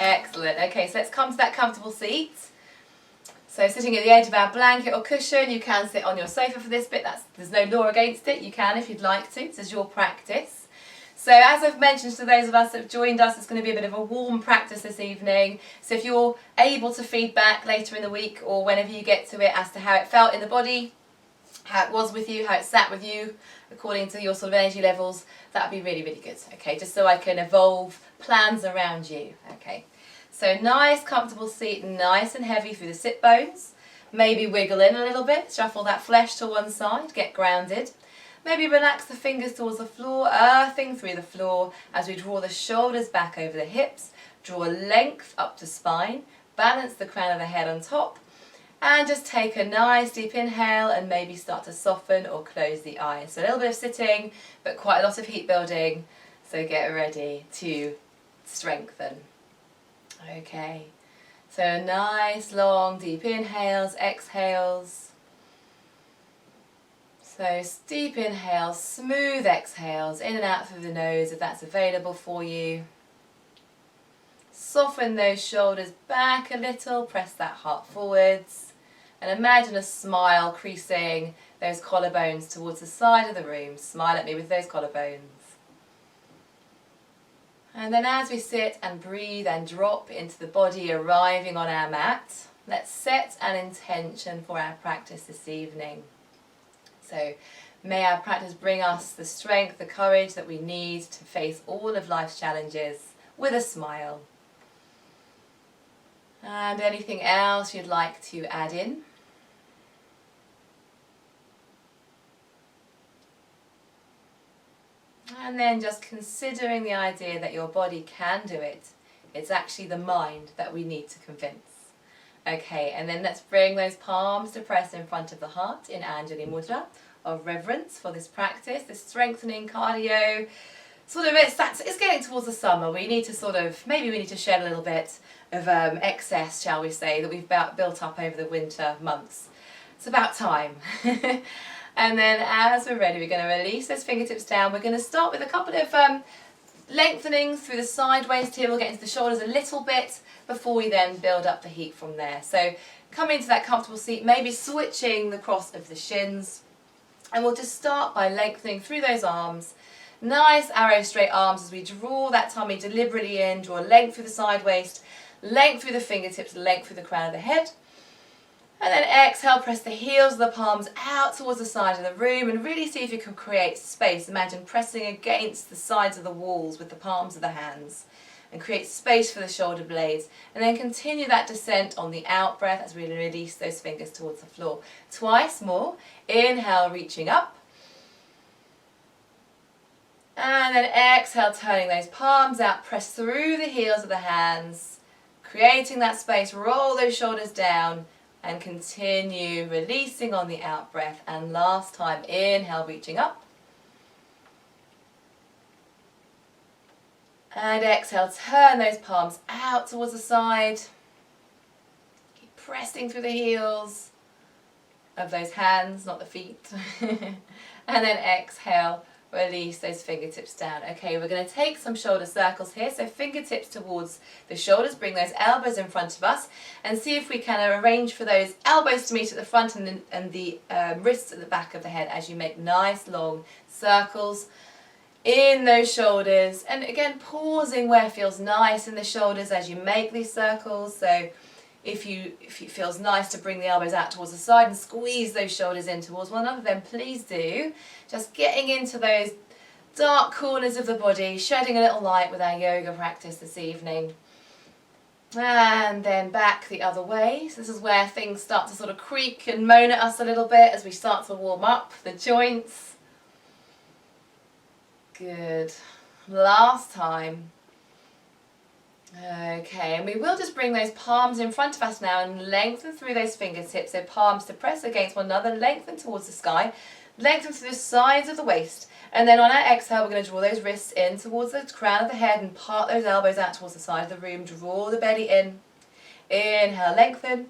Excellent. Okay, so let's come to that comfortable seat. So sitting at the edge of our blanket or cushion, you can sit on your sofa for this bit. There's no law against it. You can if you'd like to. This is your practice. So as I've mentioned to those of us that have joined us, it's going to be a bit of a warm practice this evening. So if you're able to feed back later in the week or whenever you get to it as to how it felt in the body, how it was with you, how it sat with you, according to your sort of energy levels, that would be really, really good. Okay, just so I can evolve plans around you. Okay, so nice, comfortable seat, nice and heavy through the sit bones. Maybe wiggle in a little bit, shuffle that flesh to one side, get grounded. Maybe relax the fingers towards the floor, earthing through the floor as we draw the shoulders back over the hips, draw length up to spine, balance the crown of the head on top, and just take a nice deep inhale and maybe start to soften or close the eyes. So a little bit of sitting, but quite a lot of heat building, so get ready to strengthen. Okay, so nice long deep inhales, exhales. So deep inhales, smooth exhales, in and out through the nose if that's available for you. Soften those shoulders back a little, press that heart forwards, and imagine a smile creasing those collarbones towards the side of the room. Smile at me with those collarbones. And then as we sit and breathe and drop into the body arriving on our mat, let's set an intention for our practice this evening. So may our practice bring us the strength, the courage that we need to face all of life's challenges with a smile. And anything else you'd like to add in? And then just considering the idea that your body can do it. It's actually the mind that we need to convince. Okay, and then let's bring those palms to press in front of the heart in Anjali Mudra of reverence for this practice, this strengthening cardio. Sort of it's getting towards the summer. We need to maybe we need to shed a little bit of excess, shall we say, that we've built up over the winter months. It's about time. And then as we're ready, we're going to release those fingertips down. We're going to start with a couple of lengthenings through the side waist here. We'll get into the shoulders a little bit before we then build up the heat from there. So come into that comfortable seat, maybe switching the cross of the shins. And we'll just start by lengthening through those arms. Nice arrow straight arms as we draw that tummy deliberately in, draw length through the side waist, length through the fingertips, length through the crown of the head. And then exhale, press the heels of the palms out towards the side of the room and really see if you can create space. Imagine pressing against the sides of the walls with the palms of the hands and create space for the shoulder blades. And then continue that descent on the out breath as we release those fingers towards the floor. Twice more. Inhale, reaching up. And then exhale, turning those palms out. Press through the heels of the hands, creating that space. Roll those shoulders down. And continue releasing on the out breath. And last time, inhale, reaching up. And exhale, turn those palms out towards the side. Keep pressing through the heels of those hands, not the feet. And then exhale, release those fingertips down. Okay, we're going to take some shoulder circles here. So fingertips towards the shoulders, bring those elbows in front of us and see if we can arrange for those elbows to meet at the front and the wrists at the back of the head as you make nice long circles in those shoulders. And again, pausing where it feels nice in the shoulders as you make these circles. So if it feels nice to bring the elbows out towards the side and squeeze those shoulders in towards one another, then please do. Just getting into those dark corners of the body, shedding a little light with our yoga practice this evening. And then back the other way. So this is where things start to sort of creak and moan at us a little bit as we start to warm up the joints. Good. Last time. Okay, and we will just bring those palms in front of us now and lengthen through those fingertips. So palms to press against one another, lengthen towards the sky, lengthen through the sides of the waist. And then on our exhale, we're going to draw those wrists in towards the crown of the head and part those elbows out towards the side of the room. Draw the belly in. Inhale, lengthen.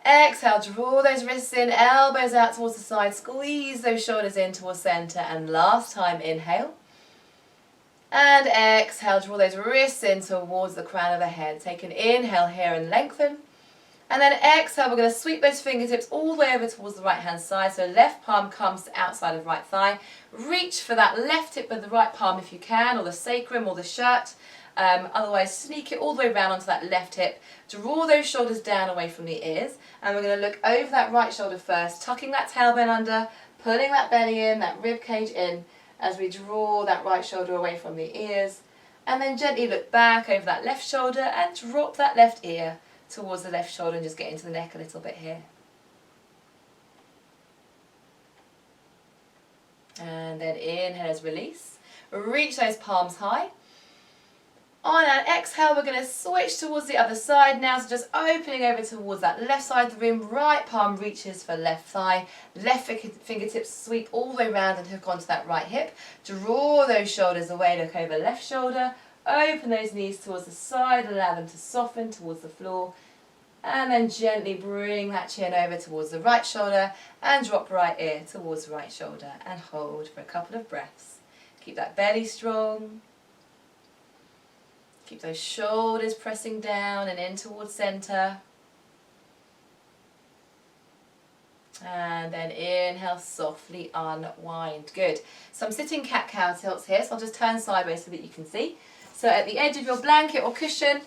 Exhale, draw those wrists in, elbows out towards the side, squeeze those shoulders in towards center. And last time, inhale. And exhale, draw those wrists in towards the crown of the head. Take an inhale here and lengthen. And then exhale, we're going to sweep those fingertips all the way over towards the right hand side. So left palm comes to outside of right thigh. Reach for that left hip with the right palm if you can, or the sacrum or the shirt. Otherwise, sneak it all the way around onto that left hip. Draw those shoulders down away from the ears. And we're going to look over that right shoulder first, tucking that tailbone under, pulling that belly in, that rib cage in, as we draw that right shoulder away from the ears. And then gently look back over that left shoulder and drop that left ear towards the left shoulder and just get into the neck a little bit here. And then inhale as release. Reach those palms high. On an exhale, we're going to switch towards the other side now. So just opening over towards that left side of the room. Right palm reaches for left thigh. Left fingertips sweep all the way around and hook onto that right hip. Draw those shoulders away, look over left shoulder. Open those knees towards the side, allow them to soften towards the floor. And then gently bring that chin over towards the right shoulder and drop right ear towards right shoulder and hold for a couple of breaths. Keep that belly strong. Keep those shoulders pressing down and in towards center. And then inhale, softly unwind. Good. So I'm sitting cat-cow tilts here, so I'll just turn sideways so that you can see. So at the edge of your blanket or cushion,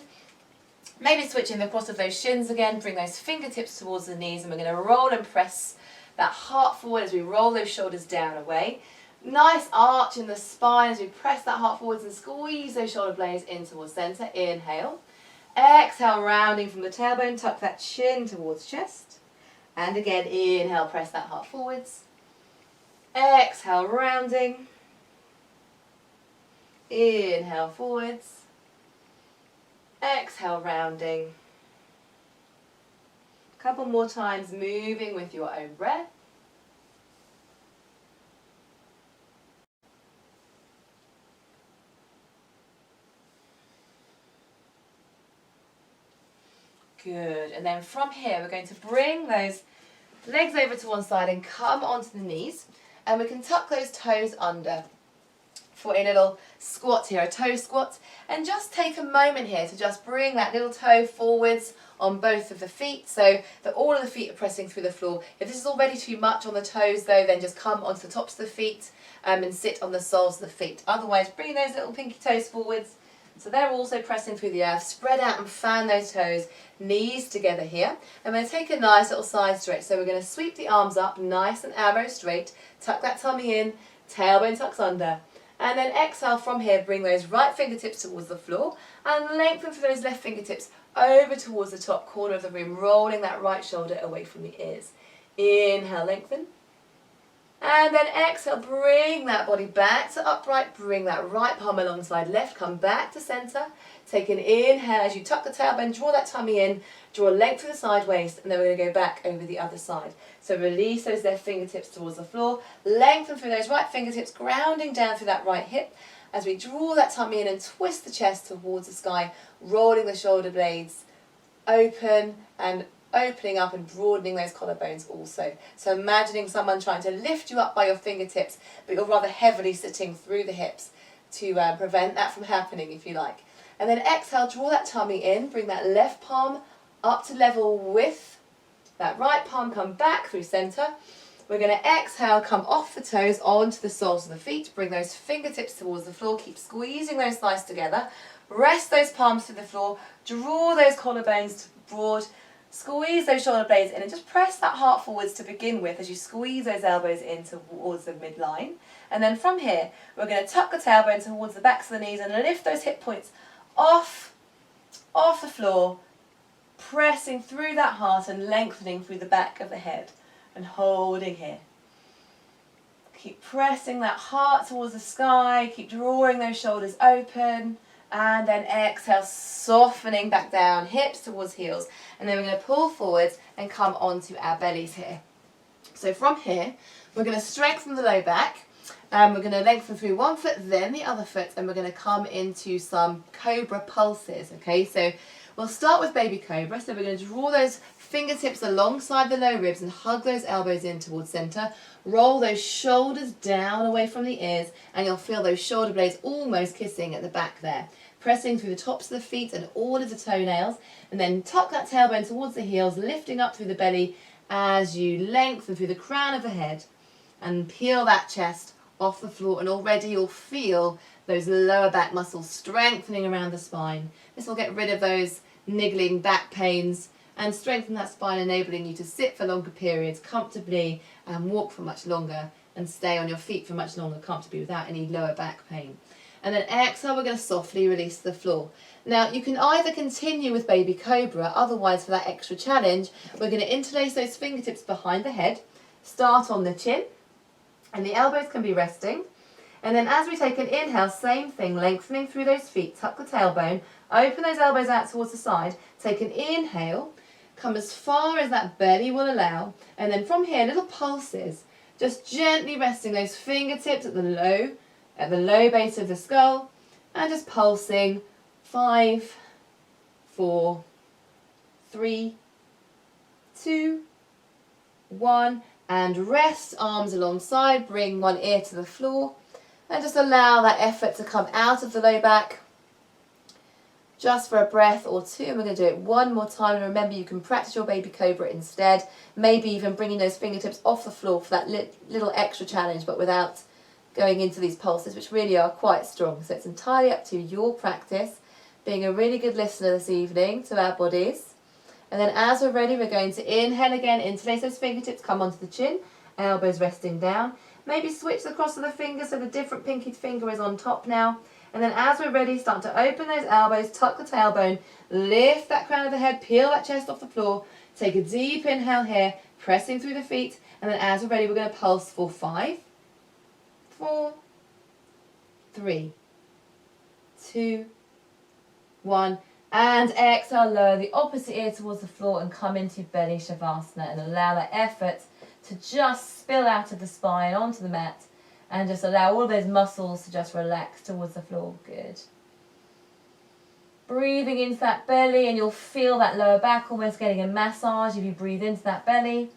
maybe switching the cross of those shins again, bring those fingertips towards the knees, and we're going to roll and press that heart forward as we roll those shoulders down away. Nice arch in the spine as we press that heart forwards and squeeze those shoulder blades in towards center. Inhale. Exhale, rounding from the tailbone, tuck that chin towards chest. And again, inhale, press that heart forwards. Exhale, rounding. Inhale, forwards. Exhale, rounding. A couple more times, moving with your own breath. Good. And then from here, we're going to bring those legs over to one side and come onto the knees. And we can tuck those toes under for a little squat here, a toe squat. And just take a moment here to just bring that little toe forwards on both of the feet so that all of the feet are pressing through the floor. If this is already too much on the toes though, then just come onto the tops of the feet and sit on the soles of the feet. Otherwise, bring those little pinky toes forwards so they're also pressing through the earth. Spread out and fan those toes, knees together here. And we're going to take a nice little side stretch. So we're going to sweep the arms up nice and arrow straight, tuck that tummy in, tailbone tucks under. And then exhale from here, bring those right fingertips towards the floor and lengthen through those left fingertips over towards the top corner of the room, rolling that right shoulder away from the ears. Inhale, lengthen. And then exhale, bring that body back to upright, bring that right palm alongside left, come back to center. Take an inhale as you tuck the tailbone, draw that tummy in, draw length through the side waist, and then we're going to go back over the other side. So release those left fingertips towards the floor, lengthen through those right fingertips, grounding down through that right hip as we draw that tummy in and twist the chest towards the sky, rolling the shoulder blades open and opening up and broadening those collarbones also. So imagining someone trying to lift you up by your fingertips, but you're rather heavily sitting through the hips to prevent that from happening, if you like. And then exhale, draw that tummy in, bring that left palm up to level with that right palm, come back through center. We're going to exhale, come off the toes onto the soles of the feet, bring those fingertips towards the floor, keep squeezing those thighs together, rest those palms to the floor, draw those collarbones broad, squeeze those shoulder blades in and just press that heart forwards to begin with as you squeeze those elbows in towards the midline. And then from here, we're going to tuck the tailbone towards the backs of the knees and lift those hip points off the floor, pressing through that heart and lengthening through the back of the head and holding here. Keep pressing that heart towards the sky, keep drawing those shoulders open, and then exhale, softening back down, hips towards heels. And then we're going to pull forwards and come onto our bellies here. So from here, we're going to strengthen the low back. We're going to lengthen through one foot, then the other foot, and we're going to come into some cobra pulses. Okay, so we'll start with baby cobra. So we're going to draw those fingertips alongside the low ribs and hug those elbows in towards center. Roll those shoulders down away from the ears, and you'll feel those shoulder blades almost kissing at the back there. Pressing through the tops of the feet and all of the toenails, and then tuck that tailbone towards the heels, lifting up through the belly as you lengthen through the crown of the head and peel that chest off the floor, and already you'll feel those lower back muscles strengthening around the spine. This will get rid of those niggling back pains and strengthen that spine, enabling you to sit for longer periods comfortably and walk for much longer and stay on your feet for much longer comfortably without any lower back pain. And then exhale, we're going to softly release the floor. Now you can either continue with baby cobra, otherwise for that extra challenge, we're going to interlace those fingertips behind the head, start on the chin, and the elbows can be resting. And then as we take an inhale, same thing, lengthening through those feet, tuck the tailbone, open those elbows out towards the side, take an inhale, come as far as that belly will allow, and then from here, little pulses, just gently resting those fingertips at the low base of the skull, and just pulsing. 5, 4, 3, 2, 1, and rest, arms alongside, bring one ear to the floor, and just allow that effort to come out of the low back, just for a breath or two. And we're going to do it one more time, and remember you can practice your baby cobra instead, maybe even bringing those fingertips off the floor for that little extra challenge, but without going into these pulses, which really are quite strong. So it's entirely up to your practice, being a really good listener this evening to our bodies. And then as we're ready, we're going to inhale again, interlace those fingertips, come onto the chin, elbows resting down. Maybe switch the cross of the fingers so the different pinky finger is on top now. And then as we're ready, start to open those elbows, tuck the tailbone, lift that crown of the head, peel that chest off the floor. Take a deep inhale here, pressing through the feet. And then as we're ready, we're going to pulse for 5, 4, 3, 2, 1. And exhale, lower the opposite ear towards the floor and come into belly shavasana, and allow that effort to just spill out of the spine onto the mat, and just allow all those muscles to just relax towards the floor. Good. Breathing into that belly, and you'll feel that lower back almost getting a massage if you breathe into that belly.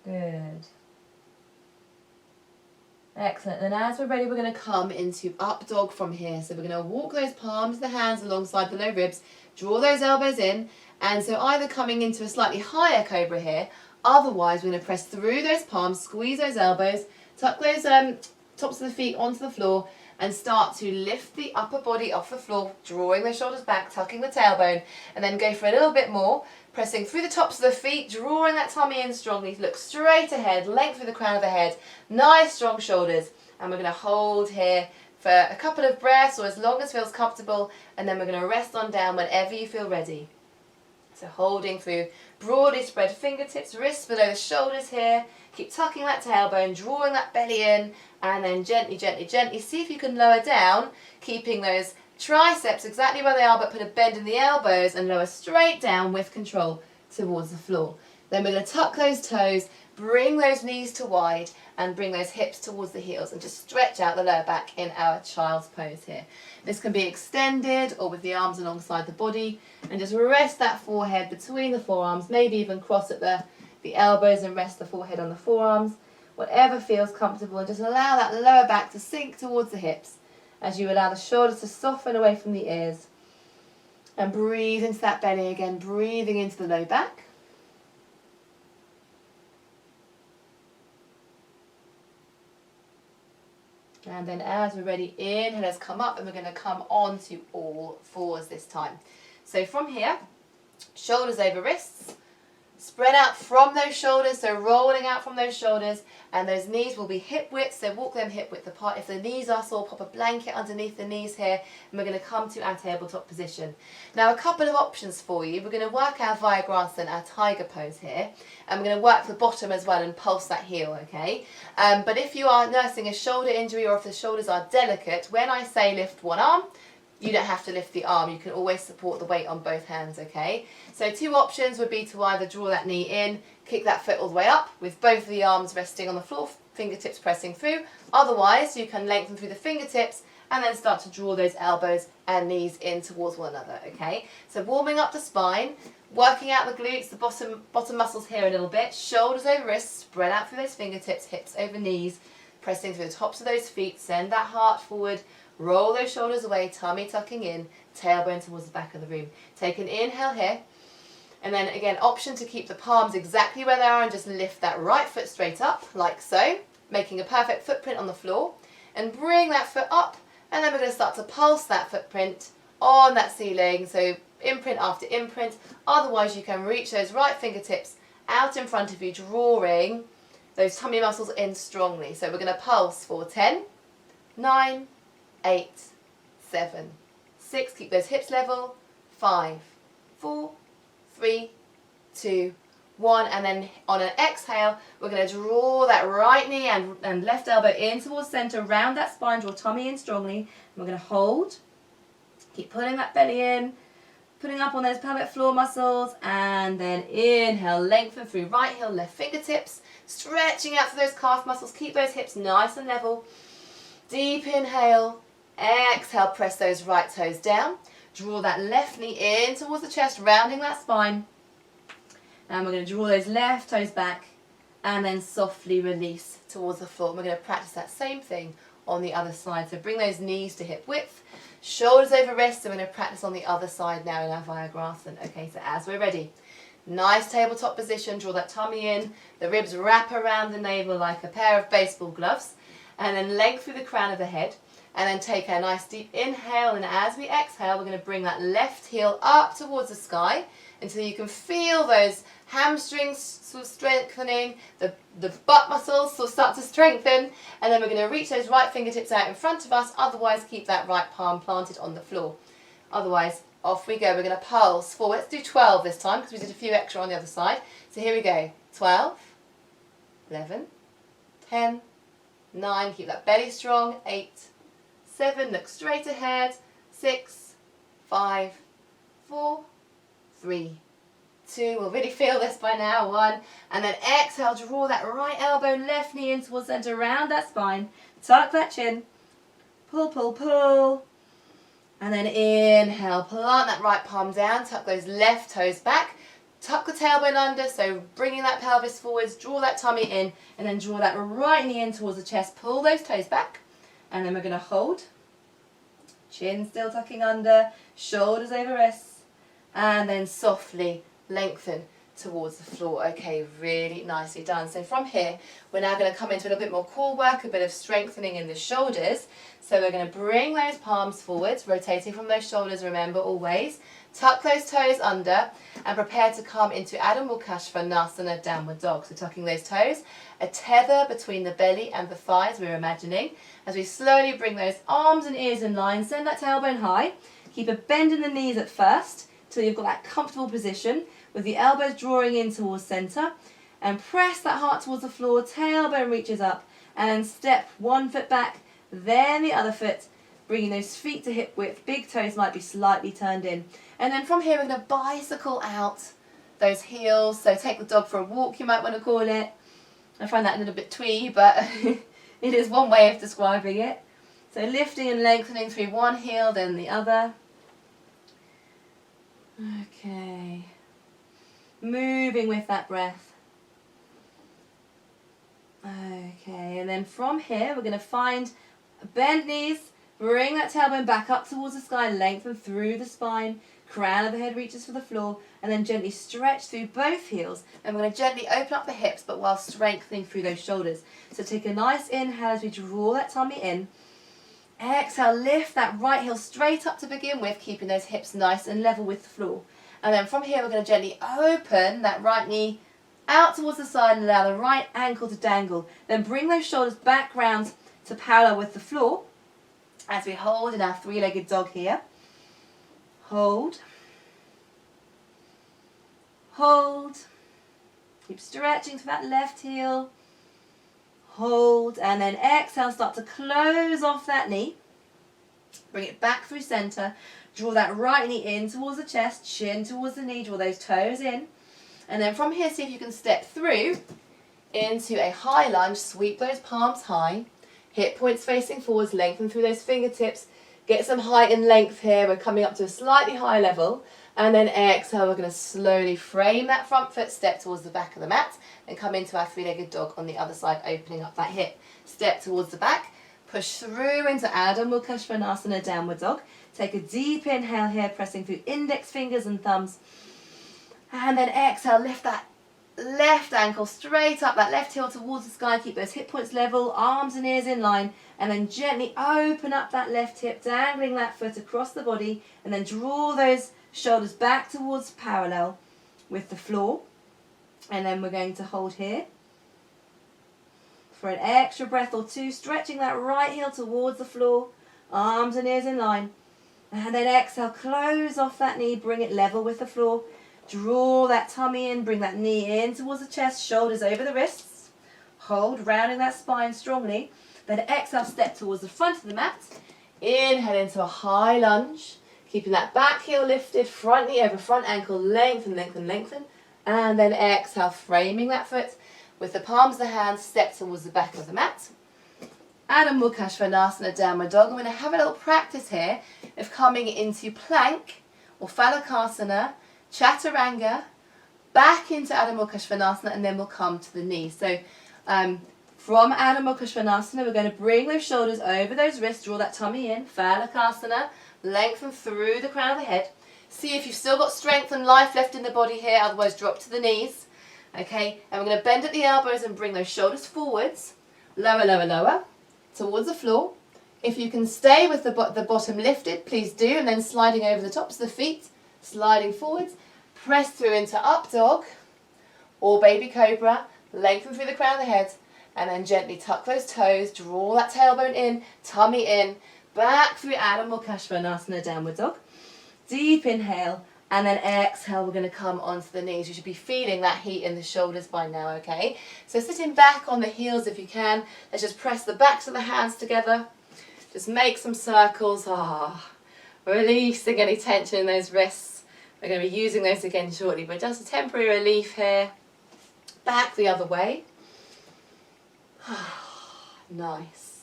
Good. Excellent. Then as we're ready, we're going to come into up dog from here. So we're going to walk those palms of the hands alongside the low ribs, draw those elbows in, and so either coming into a slightly higher cobra here, otherwise we're going to press through those palms, squeeze those elbows, tuck those tops of the feet onto the floor, and start to lift the upper body off the floor, drawing the shoulders back, tucking the tailbone, and then go for a little bit more, pressing through the tops of the feet, drawing that tummy in strongly, look straight ahead, length through the crown of the head, nice strong shoulders, and we're going to hold here for a couple of breaths or as long as feels comfortable, and then we're going to rest on down whenever you feel ready. So holding through broadly spread fingertips, wrists below the shoulders here, keep tucking that tailbone, drawing that belly in, and then gently, gently, gently see if you can lower down, keeping those triceps exactly where they are, but put a bend in the elbows and lower straight down with control towards the floor. Then we're going to tuck those toes, bring those knees to wide, and bring those hips towards the heels, and just stretch out the lower back in our child's pose here. This can be extended or with the arms alongside the body, and just rest that forehead between the forearms, maybe even cross at the elbows and rest the forehead on the forearms, whatever feels comfortable, and just allow that lower back to sink towards the hips as you allow the shoulders to soften away from the ears. And breathe into that belly again, breathing into the low back. And then as we're ready, inhale, let's come up, and we're going to come on to all fours this time. So from here, shoulders over wrists, spread out from those shoulders, so rolling out from those shoulders, and those knees will be hip width, so walk them hip width apart. If the knees are sore, pop a blanket underneath the knees here, and we're going to come to our tabletop position. Now a couple of options for you. We're going to work our Virasana, our tiger pose here, and we're going to work the bottom as well and pulse that heel, okay? But if you are nursing a shoulder injury, or if the shoulders are delicate, when I say lift one arm, you don't have to lift the arm. You can always support the weight on both hands, okay? So two options would be to either draw that knee in, kick that foot all the way up with both of the arms resting on the floor, fingertips pressing through. Otherwise, you can lengthen through the fingertips and then start to draw those elbows and knees in towards one another, okay? So warming up the spine, working out the glutes, the bottom muscles here a little bit, shoulders over wrists, spread out through those fingertips, hips over knees, pressing through the tops of those feet, send that heart forward, roll those shoulders away, tummy tucking in, tailbone towards the back of the room. Take an inhale here, and then again, option to keep the palms exactly where they are and just lift that right foot straight up, like so, making a perfect footprint on the floor, and bring that foot up, and then we're going to start to pulse that footprint on that ceiling, so imprint after imprint. Otherwise you can reach those right fingertips out in front of you, drawing those tummy muscles in strongly. So we're going to pulse for 10, 9, 8, 7, 6, keep those hips level, 5, 4, 3, 2, 1, and then on an exhale we're going to draw that right knee and left elbow in towards center, round that spine, draw tummy in strongly, and we're going to hold, keep pulling that belly in, putting up on those pelvic floor muscles, and then inhale, lengthen through right heel, left fingertips, stretching out to those calf muscles, keep those hips nice and level, deep inhale, exhale, press those right toes down, draw that left knee in towards the chest, rounding that spine. And we're going to draw those left toes back and then softly release towards the floor. And we're going to practice that same thing on the other side. So bring those knees to hip width, shoulders over wrists, and we're going to practice on the other side now in our Virasana. Okay, so as we're ready, nice tabletop position, draw that tummy in, the ribs wrap around the navel like a pair of baseball gloves, and then length through the crown of the head. And then take a nice deep inhale, and as we exhale, we're going to bring that left heel up towards the sky until you can feel those hamstrings sort of strengthening, the butt muscles sort of start to strengthen, and then we're going to reach those right fingertips out in front of us, otherwise keep that right palm planted on the floor. Otherwise, off we go. We're going to pulse forward. Let's do 12 this time because we did a few extra on the other side. So here we go. 12, 11, 10, 9, keep that belly strong, 8, 7, look straight ahead, 6, 5, 4, 3, 2, we'll really feel this by now, 1, and then exhale, draw that right elbow, left knee in towards center, round that spine, tuck that chin, pull, pull, pull, and then inhale, plant that right palm down, tuck those left toes back, tuck the tailbone under, so bringing that pelvis forwards, draw that tummy in, and then draw that right knee in towards the chest, pull those toes back, and then we're going to hold, chin still tucking under, shoulders over wrists, and then softly lengthen towards the floor. Okay, really nicely done. So from here, we're now going to come into a little bit more core work, a bit of strengthening in the shoulders. So we're going to bring those palms forwards, rotating from those shoulders, remember always. Tuck those toes under and prepare to come into Adho Mukha Svanasana, downward dog. So tucking those toes, a tether between the belly and the thighs, we're imagining. As we slowly bring those arms and ears in line, send that tailbone high. Keep a bend in the knees at first, till you've got that comfortable position with the elbows drawing in towards center, and press that heart towards the floor, tailbone reaches up, and step one foot back, then the other foot, bringing those feet to hip width, big toes might be slightly turned in. And then from here we're going to bicycle out those heels, so take the dog for a walk, you might want to call it. I find that a little bit twee, but it is one way of describing it. So lifting and lengthening through one heel, then the other. Okay, moving with that breath. Okay, and then from here we're going to find bend knees, bring that tailbone back up towards the sky, lengthen through the spine, crown of the head reaches for the floor, and then gently stretch through both heels. And we're going to gently open up the hips, but while strengthening through those shoulders. So take a nice inhale as we draw that tummy in. Exhale, lift that right heel straight up to begin with, keeping those hips nice and level with the floor. And then from here we're going to gently open that right knee out towards the side and allow the right ankle to dangle. Then bring those shoulders back round to parallel with the floor as we hold in our three-legged dog here. Hold. Hold. Keep stretching to that left heel. Hold, and then exhale, start to close off that knee. Bring it back through center. Draw that right knee in towards the chest, chin towards the knee, draw those toes in. And then from here, see if you can step through into a high lunge, sweep those palms high. hip points facing forwards, lengthen through those fingertips, get some height and length here. We're coming up to a slightly higher level, and then exhale, we're going to slowly frame that front foot, step towards the back of the mat, and come into our three-legged dog on the other side, opening up that hip. Step towards the back, push through into Adho Mukha Svanasana, downward dog. Take a deep inhale here, pressing through index fingers and thumbs. And then exhale, lift that left ankle straight up, that left heel towards the sky. Keep those hip points level, arms and ears in line. And then gently open up that left hip, dangling that foot across the body. And then draw those shoulders back towards parallel with the floor. And then we're going to hold here for an extra breath or two, stretching that right heel towards the floor, arms and ears in line. And then exhale, close off that knee, bring it level with the floor. Draw that tummy in, bring that knee in towards the chest, shoulders over the wrists. Hold, rounding that spine strongly. Then exhale, step towards the front of the mat. Inhale into a high lunge, keeping that back heel lifted, front knee over front ankle, lengthen, lengthen, lengthen. And then exhale, framing that foot with the palms of the hands, step towards the back of the mat. Adho Mukha Svanasana, downward dog. I'm going to have a little practice here of coming into plank or phalakasana, chaturanga, back into Adho Mukha Svanasana, and then we'll come to the knees. So from Adho Mukha Svanasana, we're going to bring those shoulders over those wrists, draw that tummy in, phalakasana, lengthen through the crown of the head. See if you've still got strength and life left in the body here, otherwise drop to the knees. Okay, and we're going to bend at the elbows and bring those shoulders forwards, lower, lower, lower, towards the floor. If you can stay with the bottom lifted, please do, and then sliding over the tops of the feet, sliding forwards, press through into up dog or baby cobra, lengthen through the crown of the head, and then gently tuck those toes, draw that tailbone in, tummy in, back through Adho Mukha Svanasana, downward dog. Deep inhale, and then exhale, we're going to come onto the knees. You should be feeling that heat in the shoulders by now, okay? So sitting back on the heels if you can. Let's just press the backs of the hands together. Just make some circles. Releasing any tension in those wrists. We're going to be using those again shortly, but just a temporary relief here. Back the other way. Nice.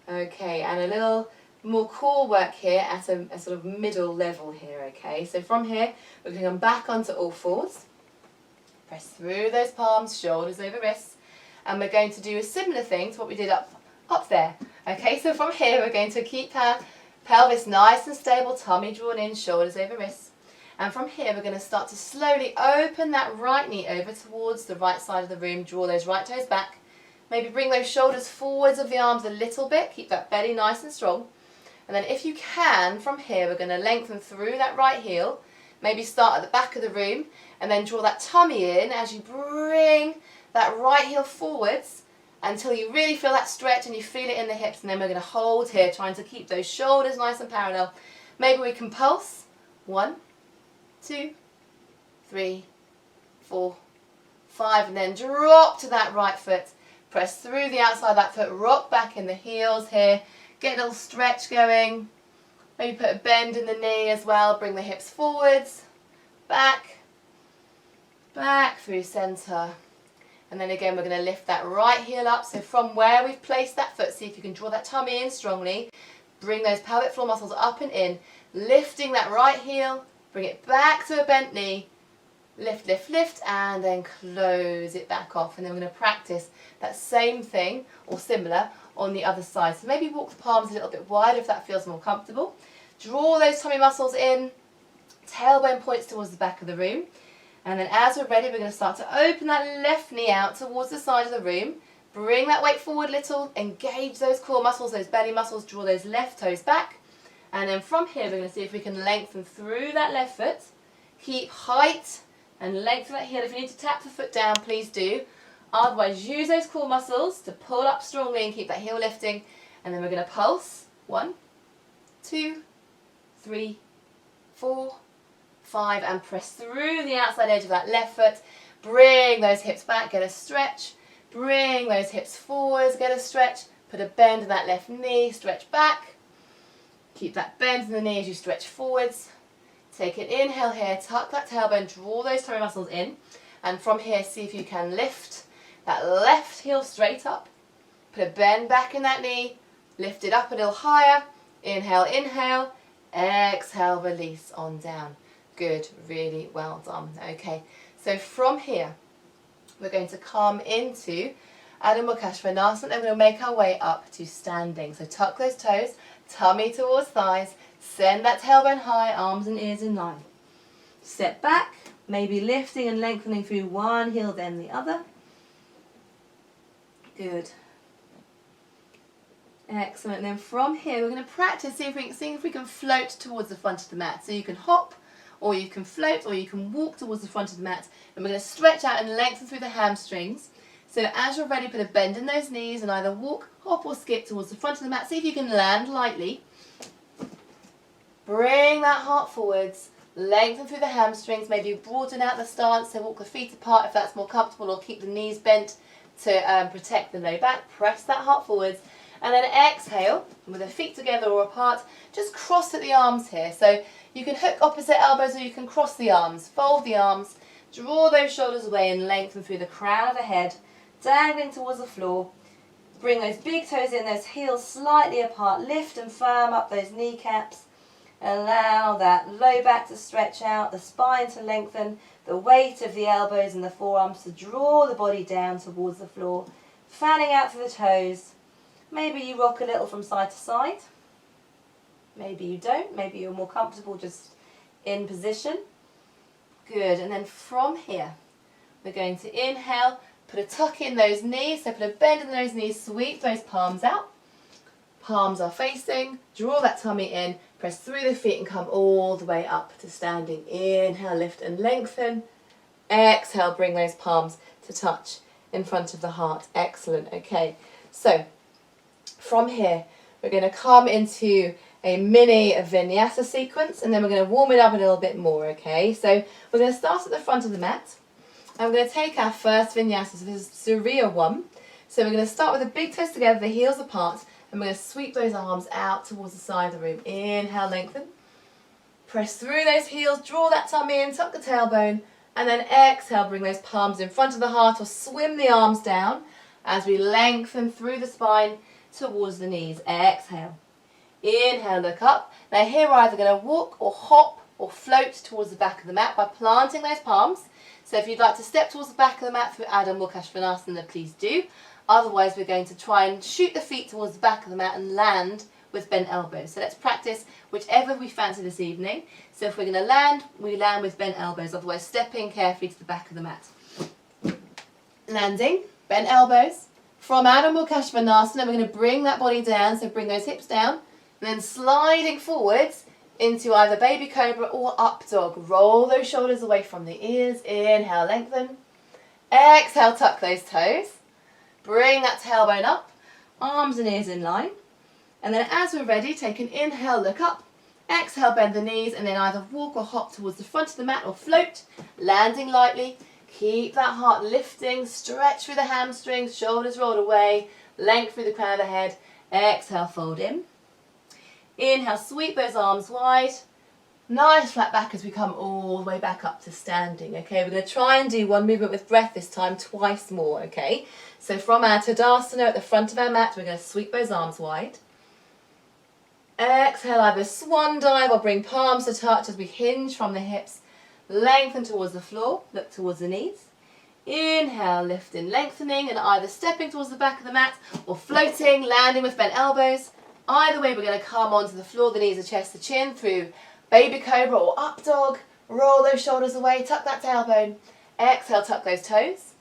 Okay, and a little more core work here at a sort of middle level here, okay? So from here, we're going to come back onto all fours. Press through those palms, shoulders over wrists. And we're going to do a similar thing to what we did up there. Okay, so from here, we're going to keep our pelvis nice and stable, tummy drawn in, shoulders over wrists. And from here, we're going to start to slowly open that right knee over towards the right side of the room. Draw those right toes back. Maybe bring those shoulders forwards of the arms a little bit. Keep that belly nice and strong. And then if you can, from here, we're going to lengthen through that right heel. Maybe start at the back of the room and then draw that tummy in as you bring that right heel forwards until you really feel that stretch and you feel it in the hips. And then we're going to hold here, trying to keep those shoulders nice and parallel. Maybe we can pulse. 1, 2, 3, 4, 5, and then drop to that right foot. Press through the outside of that foot, rock back in the heels here. Get a little stretch going. Maybe put a bend in the knee as well. Bring the hips forwards, back, back through centre. And then again, we're going to lift that right heel up. So from where we've placed that foot, see if you can draw that tummy in strongly. Bring those pelvic floor muscles up and in. Lifting that right heel. Bring it back to a bent knee. Lift, lift, lift, and then close it back off. And then we're going to practice that same thing, or similar, on the other side. So maybe walk the palms a little bit wider if that feels more comfortable. Draw those tummy muscles in. Tailbone points towards the back of the room. And then as we're ready, we're going to start to open that left knee out towards the side of the room. Bring that weight forward a little. Engage those core muscles, those belly muscles. Draw those left toes back. And then from here, we're going to see if we can lengthen through that left foot. Keep height and lengthen that heel. If you need to tap the foot down, please do. Otherwise, use those core muscles to pull up strongly and keep that heel lifting. And then we're going to pulse. 1, 2, 3, 4, 5, and press through the outside edge of that left foot. Bring those hips back, get a stretch. Bring those hips forwards, get a stretch. Put a bend in that left knee, stretch back. Keep that bend in the knee as you stretch forwards. Take an inhale here, tuck that tailbone, draw those tummy muscles in. And from here, see if you can lift that left heel straight up. Put a bend back in that knee. Lift it up a little higher. Inhale, inhale. Exhale, release on down. Good, really well done. Okay, so from here, we're going to come into Adho Mukha Svanasana and we're going to make our way up to standing. So tuck those toes, tummy towards thighs, send that tailbone high, arms and ears in line. Step back, maybe lifting and lengthening through one heel then the other. Good. Excellent. And then from here we're going to practice, see if we can float towards the front of the mat. So you can hop, or you can float, or you can walk towards the front of the mat. And we're going to stretch out and lengthen through the hamstrings. So as you're ready, put a bend in those knees and either walk, hop or skip towards the front of the mat. See if you can land lightly. Bring that heart forwards. Lengthen through the hamstrings. Maybe broaden out the stance, so walk the feet apart if that's more comfortable, or keep the knees bent to protect the low back. Press that heart forwards. And then exhale, with the feet together or apart. Just cross at the arms here. So you can hook opposite elbows or you can cross the arms. Fold the arms. Draw those shoulders away and lengthen through the crown of the head. Dangling towards the floor. Bring those big toes in, those heels slightly apart. Lift and firm up those kneecaps. Allow that low back to stretch out, the spine to lengthen, the weight of the elbows and the forearms to draw the body down towards the floor. Fanning out through the toes. Maybe you rock a little from side to side. Maybe you don't. Maybe you're more comfortable just in position. Good. And then from here, we're going to inhale, put a tuck in those knees. So put a bend in those knees, sweep those palms out. Palms are facing. Draw that tummy in. Press through the feet and come all the way up to standing. Inhale, lift and lengthen. Exhale, bring those palms to touch in front of the heart. Excellent. Okay. So from here, we're going to come into a mini vinyasa sequence and then we're going to warm it up a little bit more, okay? So we're going to start at the front of the mat and we're going to take our first vinyasa. So this is Surya 1. So we're going to start with the big toes together, the heels apart, and we're going to sweep those arms out towards the side of the room. Inhale, lengthen. Press through those heels, draw that tummy in, tuck the tailbone, and then exhale, bring those palms in front of the heart or swim the arms down as we lengthen through the spine towards the knees. Exhale. Inhale, look up. Now here we're either going to walk or hop or float towards the back of the mat by planting those palms. So if you'd like to step towards the back of the mat through Adho Mukha Svanasana, please do. Otherwise we're going to try and shoot the feet towards the back of the mat and land with bent elbows. So let's practice whichever we fancy this evening. So if we're going to land, we land with bent elbows. Otherwise stepping carefully to the back of the mat. Landing, bent elbows. From Adho Mukha Svanasana, we're going to bring that body down, so bring those hips down, and then sliding forwards into either baby cobra or up dog. Roll those shoulders away from the ears. Inhale, lengthen. Exhale, tuck those toes. Bring that tailbone up, arms and ears in line. And then as we're ready, take an inhale, look up. Exhale, bend the knees, and then either walk or hop towards the front of the mat or float, landing lightly. Keep that heart lifting, stretch through the hamstrings, shoulders rolled away, length through the crown of the head. Exhale, fold in. Inhale, sweep those arms wide. Nice flat back as we come all the way back up to standing. Okay, we're going to try and do one movement with breath this time, twice more, okay? So from our Tadasana at the front of our mat, we're going to sweep those arms wide. Exhale, either swan dive or bring palms to touch as we hinge from the hips. Lengthen towards the floor, look towards the knees. Inhale, lifting, lengthening, and either stepping towards the back of the mat or floating, landing with bent elbows. Either way, we're going to come onto the floor, the knees, the chest, the chin, through baby cobra or up dog. Roll those shoulders away, tuck that tailbone. Exhale, tuck those toes.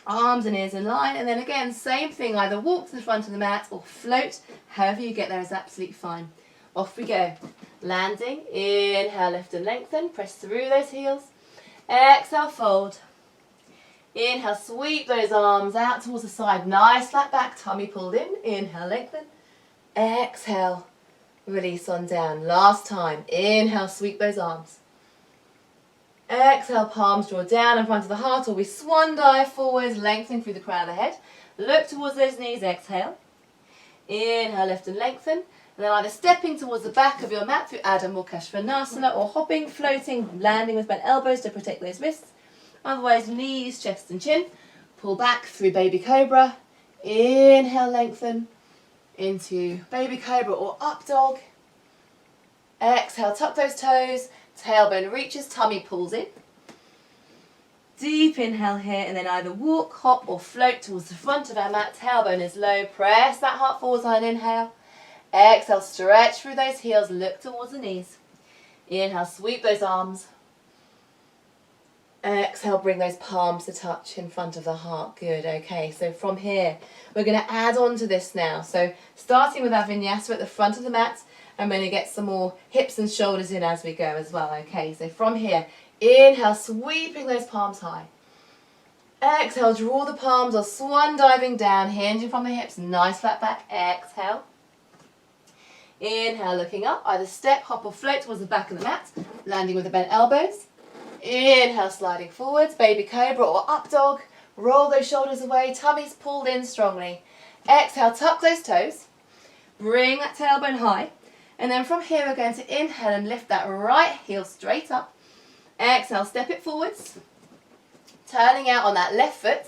Arms and ears in line, and then again, same thing, either walk to the front of the mat or float. However you get there is absolutely fine. Off we go. Landing, inhale, lift and lengthen, press through those heels. Exhale, fold. Inhale, sweep those arms out towards the side. Nice flat back, tummy pulled in. Inhale, lengthen. Exhale, release on down. Last time. Inhale, sweep those arms. Exhale, palms draw down in front of the heart, or we swan dive forwards, lengthening through the crown of the head. Look towards those knees, exhale. Inhale, lift and lengthen. And then either stepping towards the back of your mat through Adho Mukha Svanasana, or hopping, floating, landing with bent elbows to protect those wrists. Otherwise, knees, chest and chin. Pull back through baby cobra. Inhale, lengthen into baby cobra or up dog. Exhale, tuck those toes, tailbone reaches, tummy pulls in. Deep inhale here, and then either walk, hop or float towards the front of our mat. Tailbone is low, press that heart forwards on an inhale. Exhale, stretch through those heels, look towards the knees. Inhale, sweep those arms. Exhale, bring those palms to touch in front of the heart. Good, okay, so from here, we're going to add on to this now. So starting with our vinyasa at the front of the mat, I'm going to get some more hips and shoulders in as we go as well. Okay, so from here, inhale, sweeping those palms high. Exhale, draw the palms or swan diving down, hinging from the hips, nice flat back. Exhale. Inhale, looking up, either step, hop or float towards the back of the mat, landing with the bent elbows. Inhale, sliding forwards, baby cobra or up dog. Roll those shoulders away, tummy's pulled in strongly. Exhale, tuck those toes. Bring that tailbone high. And then from here, we're going to inhale and lift that right heel straight up. Exhale, step it forwards. Turning out on that left foot.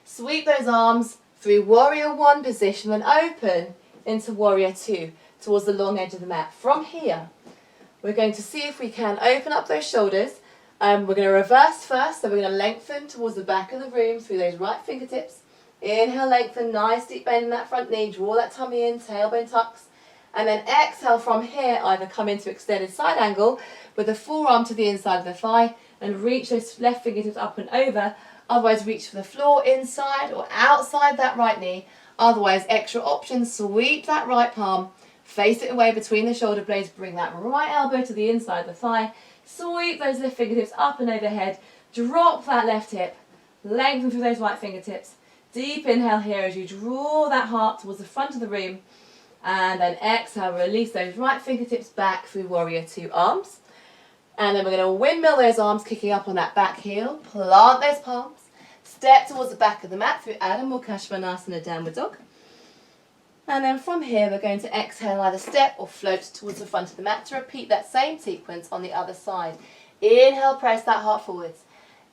Sweep those arms through warrior one position and open into warrior two towards the long edge of the mat. From here, we're going to see if we can open up those shoulders. We're going to reverse first, so we're going to lengthen towards the back of the room through those right fingertips. Inhale, lengthen, nice deep bend in that front knee, draw that tummy in, tailbone tucks. And then exhale from here, either come into extended side angle with the forearm to the inside of the thigh and reach those left fingertips up and over. Otherwise, reach for the floor inside or outside that right knee. Otherwise, extra option, sweep that right palm, face it away between the shoulder blades, bring that right elbow to the inside of the thigh. Sweep those left fingertips up and overhead, drop that left hip, lengthen through those right fingertips. Deep inhale here as you draw that heart towards the front of the room, and then exhale, release those right fingertips back through warrior two arms. And then we're going to windmill those arms, kicking up on that back heel, plant those palms, step towards the back of the mat through Adho Mukha Svanasana, downward dog. And then from here, we're going to exhale, either step or float towards the front of the mat to repeat that same sequence on the other side. Inhale, press that heart forwards.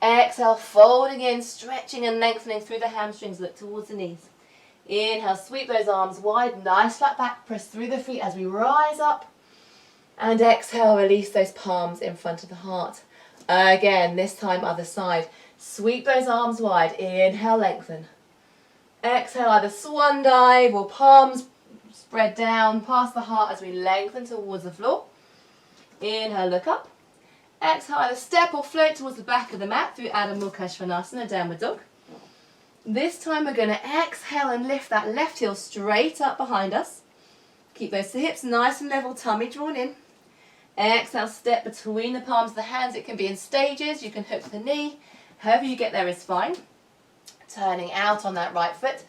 Exhale, folding in, stretching and lengthening through the hamstrings, look towards the knees. Inhale, sweep those arms wide, nice flat back, press through the feet as we rise up. And exhale, release those palms in front of the heart. Again, this time other side. Sweep those arms wide, inhale, lengthen. Exhale, either swan dive or palms spread down past the heart as we lengthen towards the floor. Inhale, look up. Exhale, either step or float towards the back of the mat through Adho Mukha Svanasana, downward dog. This time we're going to exhale and lift that left heel straight up behind us. Keep those hips nice and level, tummy drawn in. Exhale, step between the palms of the hands. It can be in stages. You can hook the knee. However you get there is fine. Turning out on that right foot.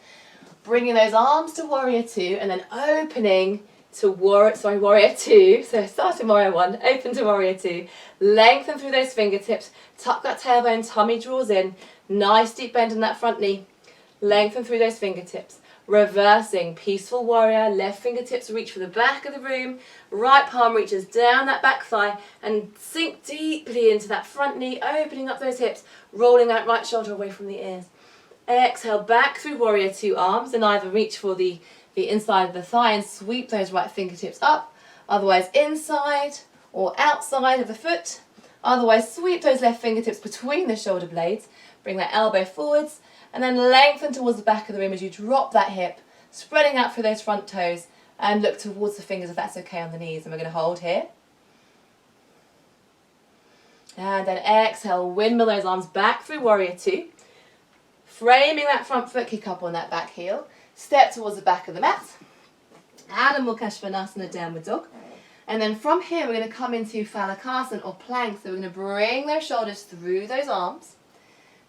Bringing those arms to warrior two and then opening to warrior two. So starting warrior one, open to warrior two. Lengthen through those fingertips. Tuck that tailbone, tummy draws in. Nice deep bend in that front knee. Lengthen through those fingertips. Reversing, peaceful warrior, left fingertips reach for the back of the room, right palm reaches down that back thigh and sink deeply into that front knee, opening up those hips, rolling that right shoulder away from the ears. Exhale, back through warrior two arms and either reach for the inside of the thigh and sweep those right fingertips up, otherwise inside or outside of the foot, otherwise sweep those left fingertips between the shoulder blades, bring that elbow forwards, and then lengthen towards the back of the room as you drop that hip, spreading out through those front toes, and look towards the fingers if that's okay on the knees. And we're going to hold here. And then exhale, windmill those arms back through warrior two. Framing that front foot, kick up on that back heel. Step towards the back of the mat. Adho Mukha Svanasana, downward dog. And then from here, we're going to come into Phalakasana or plank. So we're going to bring those shoulders through those arms.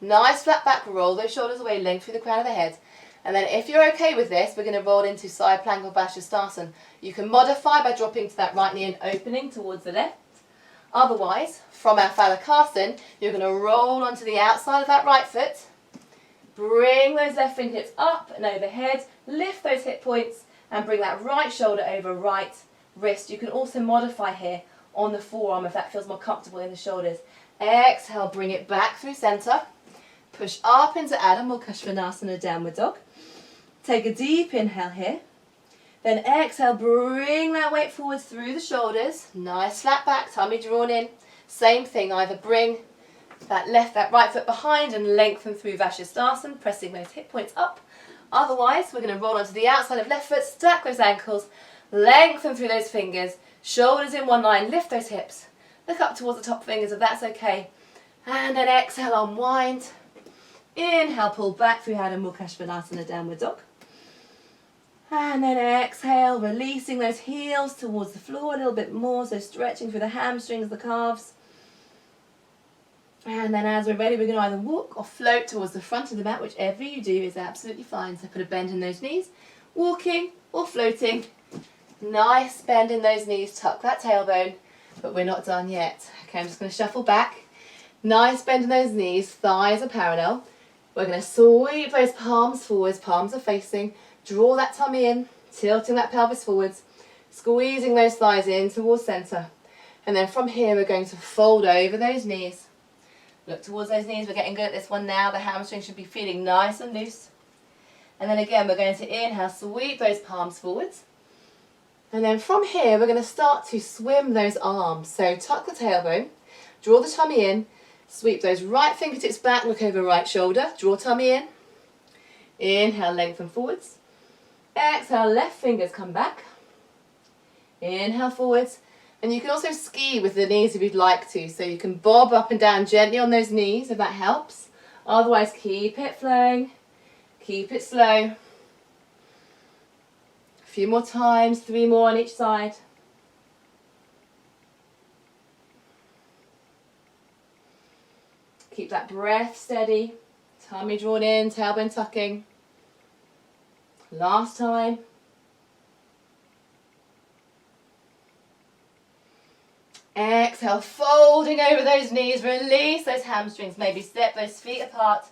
Nice flat back, roll those shoulders away, length through the crown of the head. And then if you're okay with this, we're going to roll into side plank or Vashisthasana. You can modify by dropping to that right knee and opening towards the left. Otherwise, from our Phalakasana, you're going to roll onto the outside of that right foot. Bring those left fingertips up and overhead. Lift those hip points and bring that right shoulder over right wrist. You can also modify here on the forearm if that feels more comfortable in the shoulders. Exhale, bring it back through center. Push up into Adho Mukha Svanasana, downward dog. Take a deep inhale here. Then exhale, bring that weight forwards through the shoulders. Nice flat back, tummy drawn in. Same thing, either bring that right foot behind and lengthen through Vashisthasana, pressing those hip points up. Otherwise, we're going to roll onto the outside of left foot, stack those ankles, lengthen through those fingers, shoulders in one line, lift those hips. Look up towards the top fingers if that's okay. And then exhale, unwind. Inhale, pull back through Adho Mukha Svanasana, downward dog. And then exhale, releasing those heels towards the floor a little bit more, so stretching through the hamstrings, the calves. And then as we're ready, we're going to either walk or float towards the front of the mat, whichever you do is absolutely fine. So put a bend in those knees, walking or floating. Nice bend in those knees, tuck that tailbone, but we're not done yet. Okay, I'm just going to shuffle back. Nice bend in those knees, thighs are parallel. We're going to sweep those palms forwards, palms are facing. Draw that tummy in, tilting that pelvis forwards, squeezing those thighs in towards centre. And then from here we're going to fold over those knees. Look towards those knees, we're getting good at this one now. The hamstring should be feeling nice and loose. And then again we're going to inhale, sweep those palms forwards. And then from here we're going to start to swim those arms. So tuck the tailbone, draw the tummy in, sweep those right fingertips back, look over right shoulder, draw tummy in. Inhale, lengthen forwards. Exhale, left fingers come back. Inhale forwards. And you can also ski with the knees if you'd like to. So you can bob up and down gently on those knees if that helps. Otherwise, keep it flowing. Keep it slow. A few more times, 3 more on each side. Keep that breath steady. Tummy drawn in, tailbone tucking. Last time. Exhale, folding over those knees, release those hamstrings, maybe step those feet apart,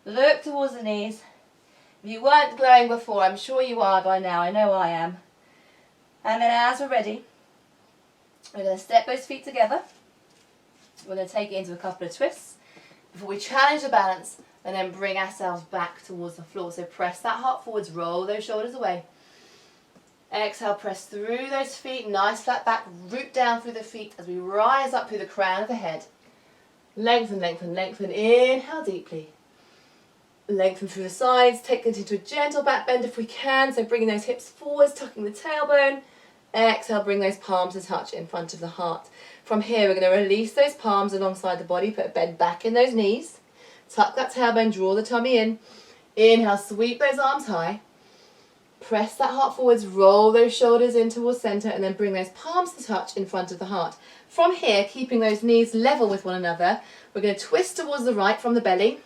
look towards the knees. If you weren't glowing before, I'm sure you are by now, I know I am. And then as we're ready, we're going to step those feet together. We're going to take it into a couple of twists before we challenge the balance. And then bring ourselves back towards the floor. So press that heart forwards, roll those shoulders away. Exhale, press through those feet, nice flat back, root down through the feet as we rise up through the crown of the head. Lengthen, lengthen, lengthen, inhale deeply. Lengthen through the sides, take it into a gentle back bend if we can. So bringing those hips forwards, tucking the tailbone. Exhale, bring those palms to touch in front of the heart. From here, we're going to release those palms alongside the body, put a bend back in those knees. Tuck that tailbone, draw the tummy in. Inhale, sweep those arms high. Press that heart forwards, roll those shoulders in towards centre, and then bring those palms to touch in front of the heart. From here, keeping those knees level with one another, we're going to twist towards the right from the belly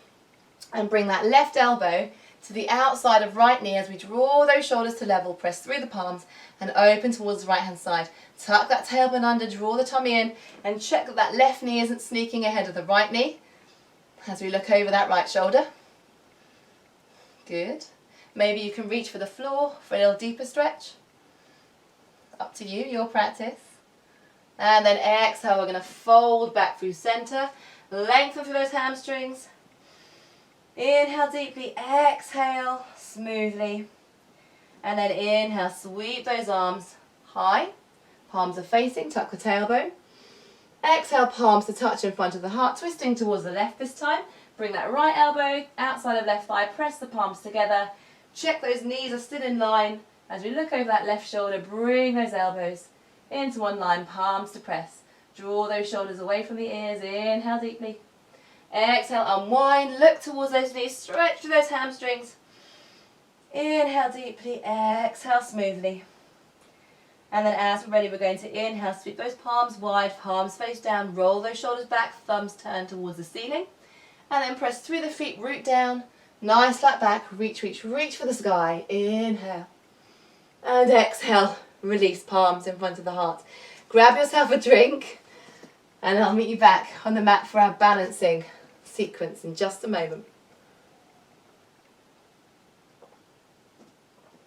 and bring that left elbow to the outside of right knee as we draw those shoulders to level, press through the palms and open towards the right hand side. Tuck that tailbone under, draw the tummy in, and check that that left knee isn't sneaking ahead of the right knee as we look over that right shoulder. Good. Maybe you can reach for the floor for a little deeper stretch. Up to you, your practice. And then exhale, we're going to fold back through center, lengthen through those hamstrings. Inhale deeply, exhale smoothly. And then inhale, sweep those arms high. Palms are facing, tuck the tailbone. Exhale, palms to touch in front of the heart, twisting towards the left this time. Bring that right elbow outside of left thigh, press the palms together. Check those knees are still in line. As we look over that left shoulder, bring those elbows into one line, palms to press. Draw those shoulders away from the ears, inhale deeply. Exhale, unwind, look towards those knees, stretch through those hamstrings. Inhale deeply, exhale smoothly. And then as we're ready, we're going to inhale, sweep those palms wide, palms face down, roll those shoulders back, thumbs turn towards the ceiling. And then press through the feet, root down, nice flat back, reach, reach, reach for the sky. Inhale. And exhale, release palms in front of the heart. Grab yourself a drink and I'll meet you back on the mat for our balancing sequence in just a moment.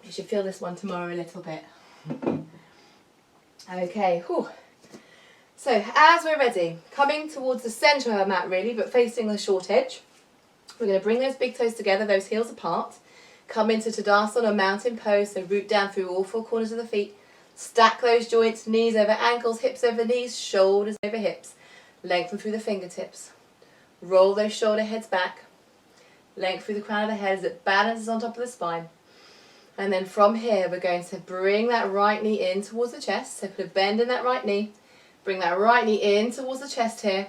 You should feel this one tomorrow a little bit. Okay, whew. So as we're ready, coming towards the centre of our mat really, but facing the short edge, we're going to bring those big toes together, those heels apart. Come into Tadasana or mountain pose, so root down through all four corners of the feet. Stack those joints, knees over ankles, hips over knees, shoulders over hips. Lengthen through the fingertips. Roll those shoulder heads back. Lengthen through the crown of the head as it balances on top of the spine. And then from here, we're going to bring that right knee in towards the chest. So put a bend in that right knee. Bring that right knee in towards the chest here.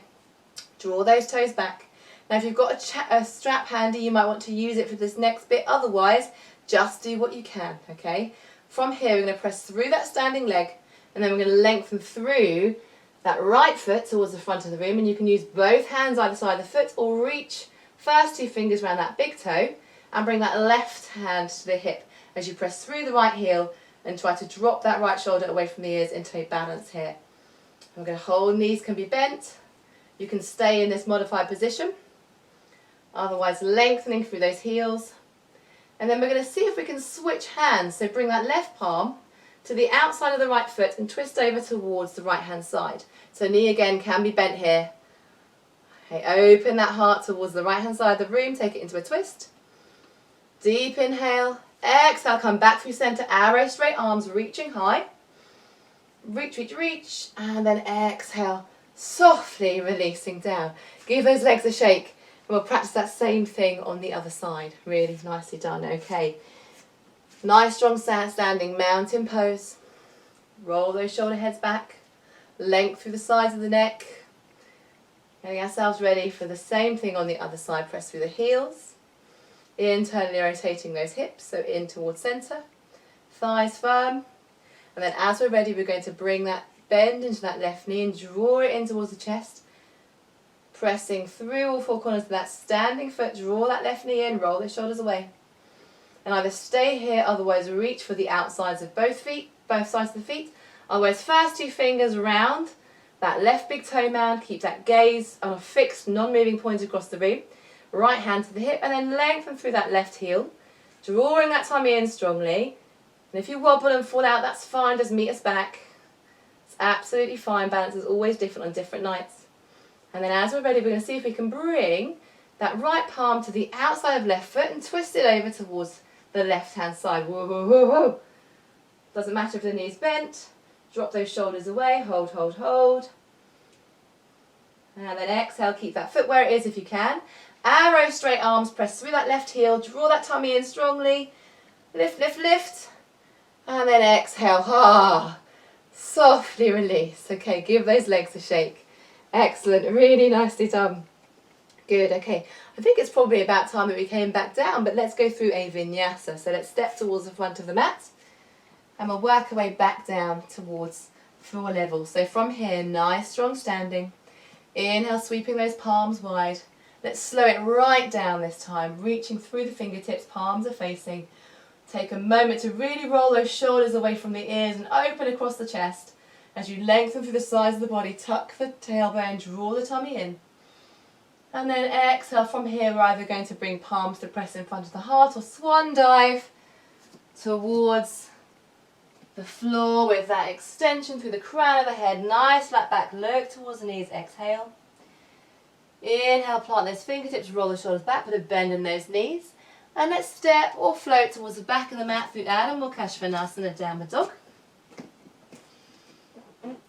Draw those toes back. Now if you've got a strap handy, you might want to use it for this next bit. Otherwise, just do what you can, okay? From here, we're going to press through that standing leg, and then we're going to lengthen through that right foot towards the front of the room, and you can use both hands either side of the foot, or reach first two fingers around that big toe, and bring that left hand to the hip as you press through the right heel, and try to drop that right shoulder away from the ears into a balance here. And we're going to hold, knees can be bent. You can stay in this modified position, otherwise lengthening through those heels. And then we're going to see if we can switch hands. So bring that left palm to the outside of the right foot and twist over towards the right hand side. So knee again can be bent here. Okay, open that heart towards the right hand side of the room. Take it into a twist. Deep inhale. Exhale, come back through center. Arrow straight arms reaching high. Reach, reach, reach. And then exhale, softly releasing down. Give those legs a shake. And we'll practice that same thing on the other side. Really nicely done. Okay. Nice strong standing mountain pose. Roll those shoulder heads back. Length through the sides of the neck. Getting ourselves ready for the same thing on the other side. Press through the heels. Internally rotating those hips. So in towards center. Thighs firm. And then as we're ready, we're going to bring that bend into that left knee and draw it in towards the chest. Pressing through all four corners of that standing foot, draw that left knee in, roll the shoulders away. And either stay here, otherwise reach for the outsides of both feet, both sides of the feet. Otherwise, first two fingers round that left big toe mound, keep that gaze on a fixed, non-moving point across the room. Right hand to the hip, and then lengthen through that left heel, drawing that tummy in strongly. And if you wobble and fall out, that's fine, just meet us back. It's absolutely fine, balance is always different on different nights. And then as we're ready, we're going to see if we can bring that right palm to the outside of left foot and twist it over towards the left-hand side. Whoa, whoa, whoa, whoa. Doesn't matter if the knee's bent. Drop those shoulders away. Hold, hold, hold. And then exhale. Keep that foot where it is if you can. Arrow straight arms. Press through that left heel. Draw that tummy in strongly. Lift, lift, lift. And then exhale. Ah, softly release. Okay, give those legs a shake. Excellent, really nicely done. Good, okay. I think it's probably about time that we came back down, but let's go through a vinyasa. So let's step towards the front of the mat, and we'll work our way back down towards floor level. So from here, nice strong standing. Inhale, sweeping those palms wide. Let's slow it right down this time, reaching through the fingertips, palms are facing. Take a moment to really roll those shoulders away from the ears and open across the chest. As you lengthen through the sides of the body, tuck the tailbone, draw the tummy in. And then exhale. From here, we're either going to bring palms to press in front of the heart or swan dive towards the floor with that extension through the crown of the head. Nice flat back, look towards the knees. Exhale. Inhale, plant those fingertips, roll the shoulders back, put a bend in those knees. And let's step or float towards the back of the mat through Adho Mukha Svanasana, downward dog.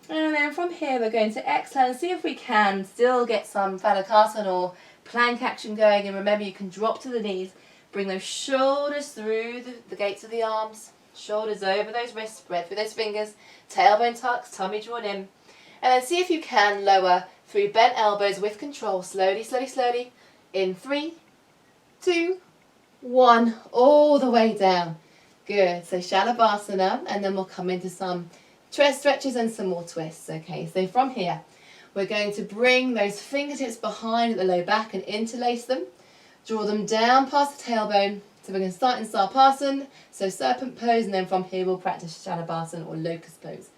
And then from here we're going to exhale and see if we can still get some Phalakasana or plank action going. And remember, you can drop to the knees, bring those shoulders through the gates of the arms, shoulders over those wrists, spread through those fingers, tailbone tucks, tummy drawn in. And then see if you can lower through bent elbows with control, slowly, slowly, slowly, in 3, 2, 1, all the way down. Good, so Shalabhasana, and then we'll come into some chest stretches and some more twists. Okay, so from here, we're going to bring those fingertips behind at the low back and interlace them. Draw them down past the tailbone. So we're going to start in Sarpasana, so serpent pose, and then from here we'll practice Shalabhasana or locust pose.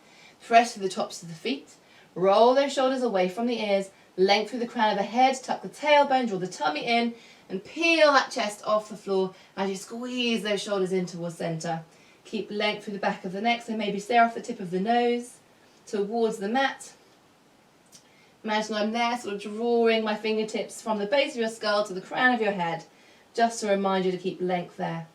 Press through the tops of the feet. Roll those shoulders away from the ears. Length through the crown of the head. Tuck the tailbone, draw the tummy in, and peel that chest off the floor as you squeeze those shoulders in towards center. Keep length through the back of the neck, so maybe stare off the tip of the nose towards the mat. Imagine I'm there, sort of drawing my fingertips from the base of your skull to the crown of your head, just to remind you to keep length there.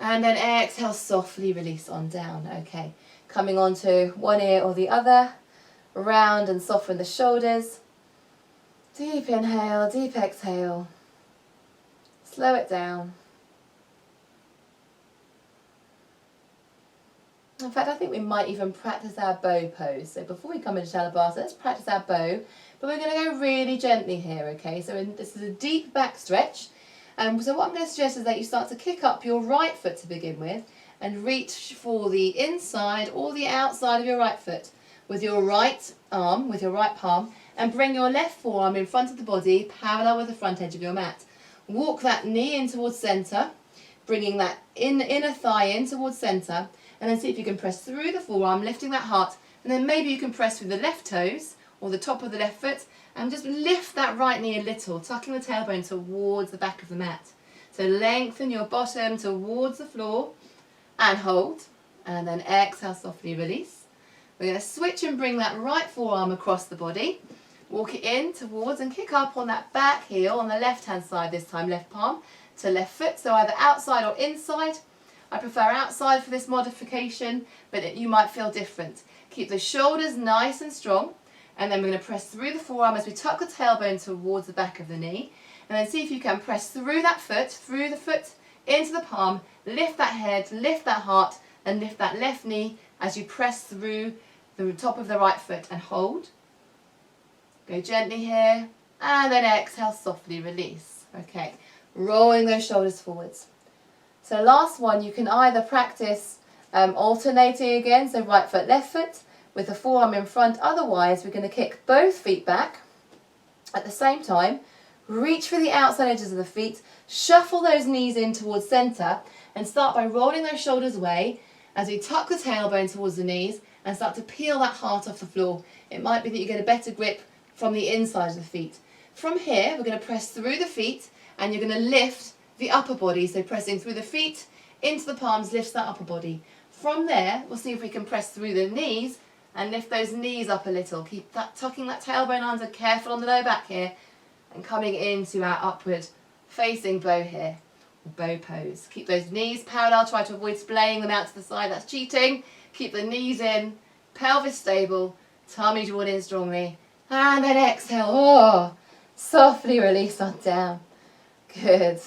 And then exhale, softly release on down. Okay, coming onto one ear or the other. Round and soften the shoulders. Deep inhale, deep exhale. Slow it down. In fact, I think we might even practice our bow pose. So before we come into Shalabhasa, let's practice our bow. But we're going to go really gently here, okay? So this is a deep back stretch. So what I'm going to suggest is that you start to kick up your right foot to begin with and reach for the inside or the outside of your right foot with your right arm, with your right palm, and bring your left forearm in front of the body, parallel with the front edge of your mat. Walk that knee in towards centre, bringing that inner thigh in towards centre, and then see if you can press through the forearm, lifting that heart, and then maybe you can press through the left toes or the top of the left foot, and just lift that right knee a little, tucking the tailbone towards the back of the mat. So lengthen your bottom towards the floor and hold, and then exhale, softly release. We're going to switch and bring that right forearm across the body. Walk it in towards and kick up on that back heel on the left hand side this time, left palm to left foot, so either outside or inside. I prefer outside for this modification, but you might feel different. Keep the shoulders nice and strong, and then we're going to press through the forearm as we tuck the tailbone towards the back of the knee, and then see if you can press through that foot, through the foot, into the palm, lift that head, lift that heart, and lift that left knee as you press through the top of the right foot and hold. Go gently here, and then exhale, softly release. Okay, rolling those shoulders forwards. So last one, you can either practice alternating again, so right foot, left foot, with the forearm in front. Otherwise, we're going to kick both feet back at the same time, reach for the outside edges of the feet, shuffle those knees in towards centre, and start by rolling those shoulders away as we tuck the tailbone towards the knees and start to peel that heart off the floor. It might be that you get a better grip from the inside of the feet. From here, we're going to press through the feet, and you're going to lift the upper body. So pressing through the feet into the palms lifts that upper body. From there, we'll see if we can press through the knees and lift those knees up a little. Keep that, tucking that tailbone under, careful on the low back here, and coming into our upward facing bow here, bow pose. Keep those knees parallel, try to avoid splaying them out to the side, that's cheating. Keep the knees in, pelvis stable, tummy drawn in strongly, and then exhale, oh, softly release on down. Good.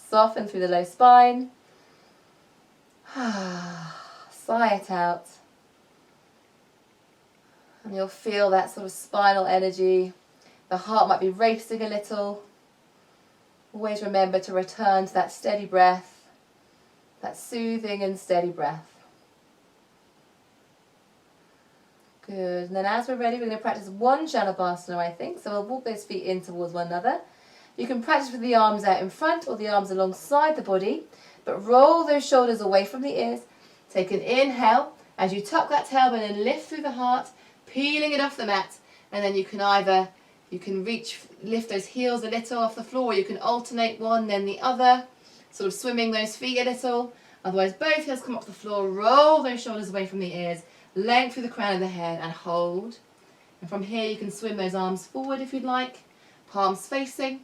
Soften through the low spine. Sigh it out. And you'll feel that sort of spinal energy. The heart might be racing a little. Always remember to return to that steady breath, that soothing and steady breath. Good. And then as we're ready, we're going to practice one Shalabhasana, I think. So we'll walk those feet in towards one another. You can practice with the arms out in front or the arms alongside the body, but roll those shoulders away from the ears. Take an inhale as you tuck that tailbone and lift through the heart, peeling it off the mat, and then you can either lift those heels a little off the floor, or you can alternate one then the other, sort of swimming those feet a little. Otherwise, both heels come off the floor, roll those shoulders away from the ears, length through the crown of the head, and hold. And from here, you can swim those arms forward if you'd like, palms facing.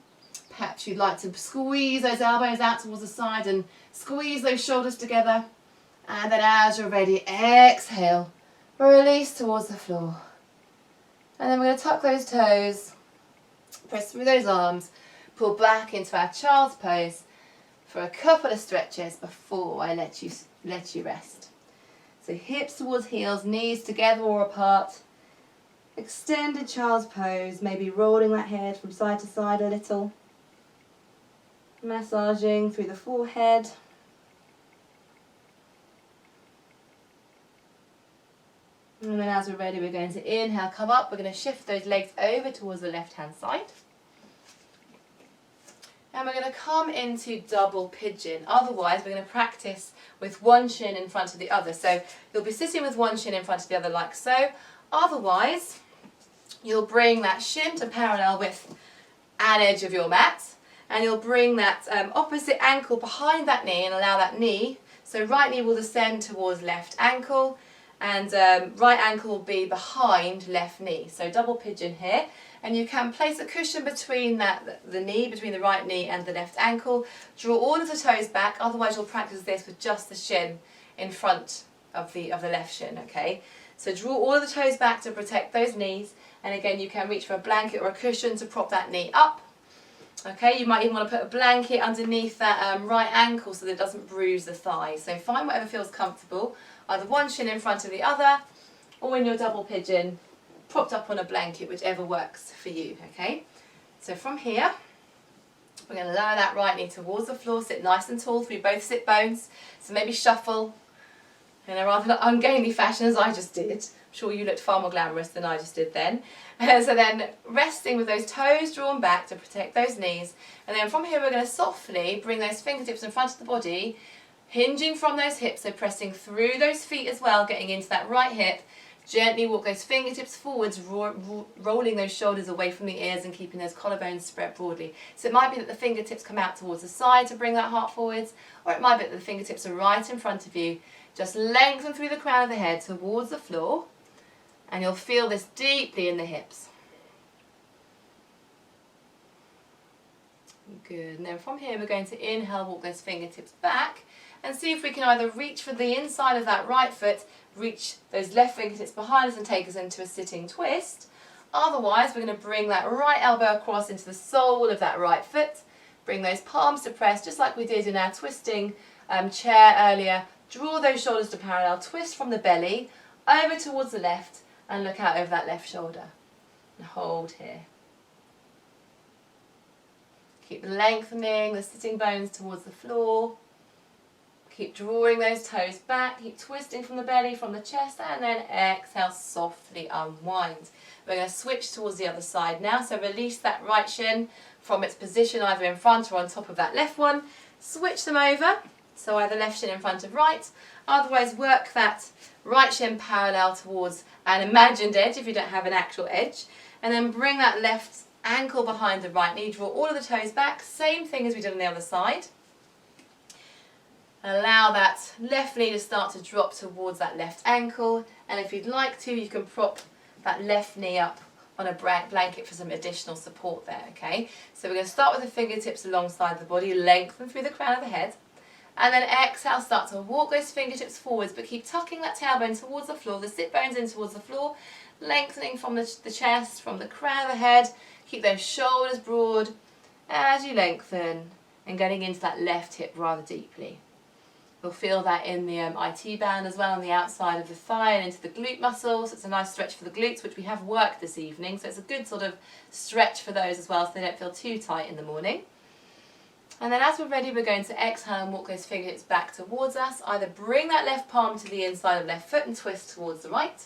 Perhaps you'd like to squeeze those elbows out towards the side and squeeze those shoulders together. And then as you're ready, exhale, release towards the floor. And then we're going to tuck those toes, press through those arms, pull back into our child's pose for a couple of stretches before I let you rest. So hips towards heels, knees together or apart. Extended child's pose, maybe rolling that head from side to side a little. Massaging through the forehead. And then as we're ready, we're going to inhale, come up. We're going to shift those legs over towards the left-hand side. And we're going to come into double pigeon. Otherwise, we're going to practice with one shin in front of the other. So you'll be sitting with one shin in front of the other like so. Otherwise, you'll bring that shin to parallel with an edge of your mat. And you'll bring that opposite ankle behind that knee and allow that knee. So right knee will descend towards left ankle. and right ankle will be behind left knee. So double pigeon here, and you can place a cushion between the knee, between the right knee and the left ankle. Draw all of the toes back, otherwise you'll practice this with just the shin in front of the left shin, okay? So draw all of the toes back to protect those knees, and again you can reach for a blanket or a cushion to prop that knee up. Okay, you might even want to put a blanket underneath that right ankle so that it doesn't bruise the thigh. So find whatever feels comfortable, either one shin in front of the other, or in your double pigeon, propped up on a blanket, whichever works for you, okay? So from here, we're going to lower that right knee towards the floor, sit nice and tall through both sit bones, so maybe shuffle in a rather ungainly fashion as I just did. I'm sure you looked far more glamorous than I just did then. So then resting with those toes drawn back to protect those knees, and then from here we're going to softly bring those fingertips in front of the body, hinging from those hips, so pressing through those feet as well, getting into that right hip. Gently walk those fingertips forwards, rolling those shoulders away from the ears and keeping those collarbones spread broadly. So it might be that the fingertips come out towards the side to bring that heart forwards, or it might be that the fingertips are right in front of you. Just lengthen through the crown of the head towards the floor, and you'll feel this deeply in the hips. Good, and then from here we're going to inhale, walk those fingertips back, and see if we can either reach for the inside of that right foot, reach those left fingertips behind us and take us into a sitting twist. Otherwise, we're going to bring that right elbow across into the sole of that right foot, bring those palms to press, just like we did in our twisting chair earlier. Draw those shoulders to parallel, twist from the belly, over towards the left, and look out over that left shoulder. And hold here. Keep lengthening the sitting bones towards the floor. Keep drawing those toes back, keep twisting from the belly, from the chest, and then exhale, softly unwind. We're going to switch towards the other side now, so release that right shin from its position either in front or on top of that left one. Switch them over, so either left shin in front of right, otherwise work that right shin parallel towards an imagined edge if you don't have an actual edge, and then bring that left ankle behind the right knee, draw all of the toes back, same thing as we did on the other side. Allow that left knee to start to drop towards that left ankle, and if you'd like to, you can prop that left knee up on a blanket for some additional support there, okay? So we're going to start with the fingertips alongside the body, lengthen through the crown of the head, and then exhale, start to walk those fingertips forwards, but keep tucking that tailbone towards the floor, the sit bones in towards the floor, lengthening from the chest, from the crown of the head. Keep those shoulders broad as you lengthen, and getting into that left hip rather deeply. You'll feel that in the IT band as well, on the outside of the thigh and into the glute muscles. It's a nice stretch for the glutes, which we have worked this evening, so it's a good sort of stretch for those as well, so they don't feel too tight in the morning. And then as we're ready, we're going to exhale and walk those fingertips back towards us. Either bring that left palm to the inside of left foot and twist towards the right.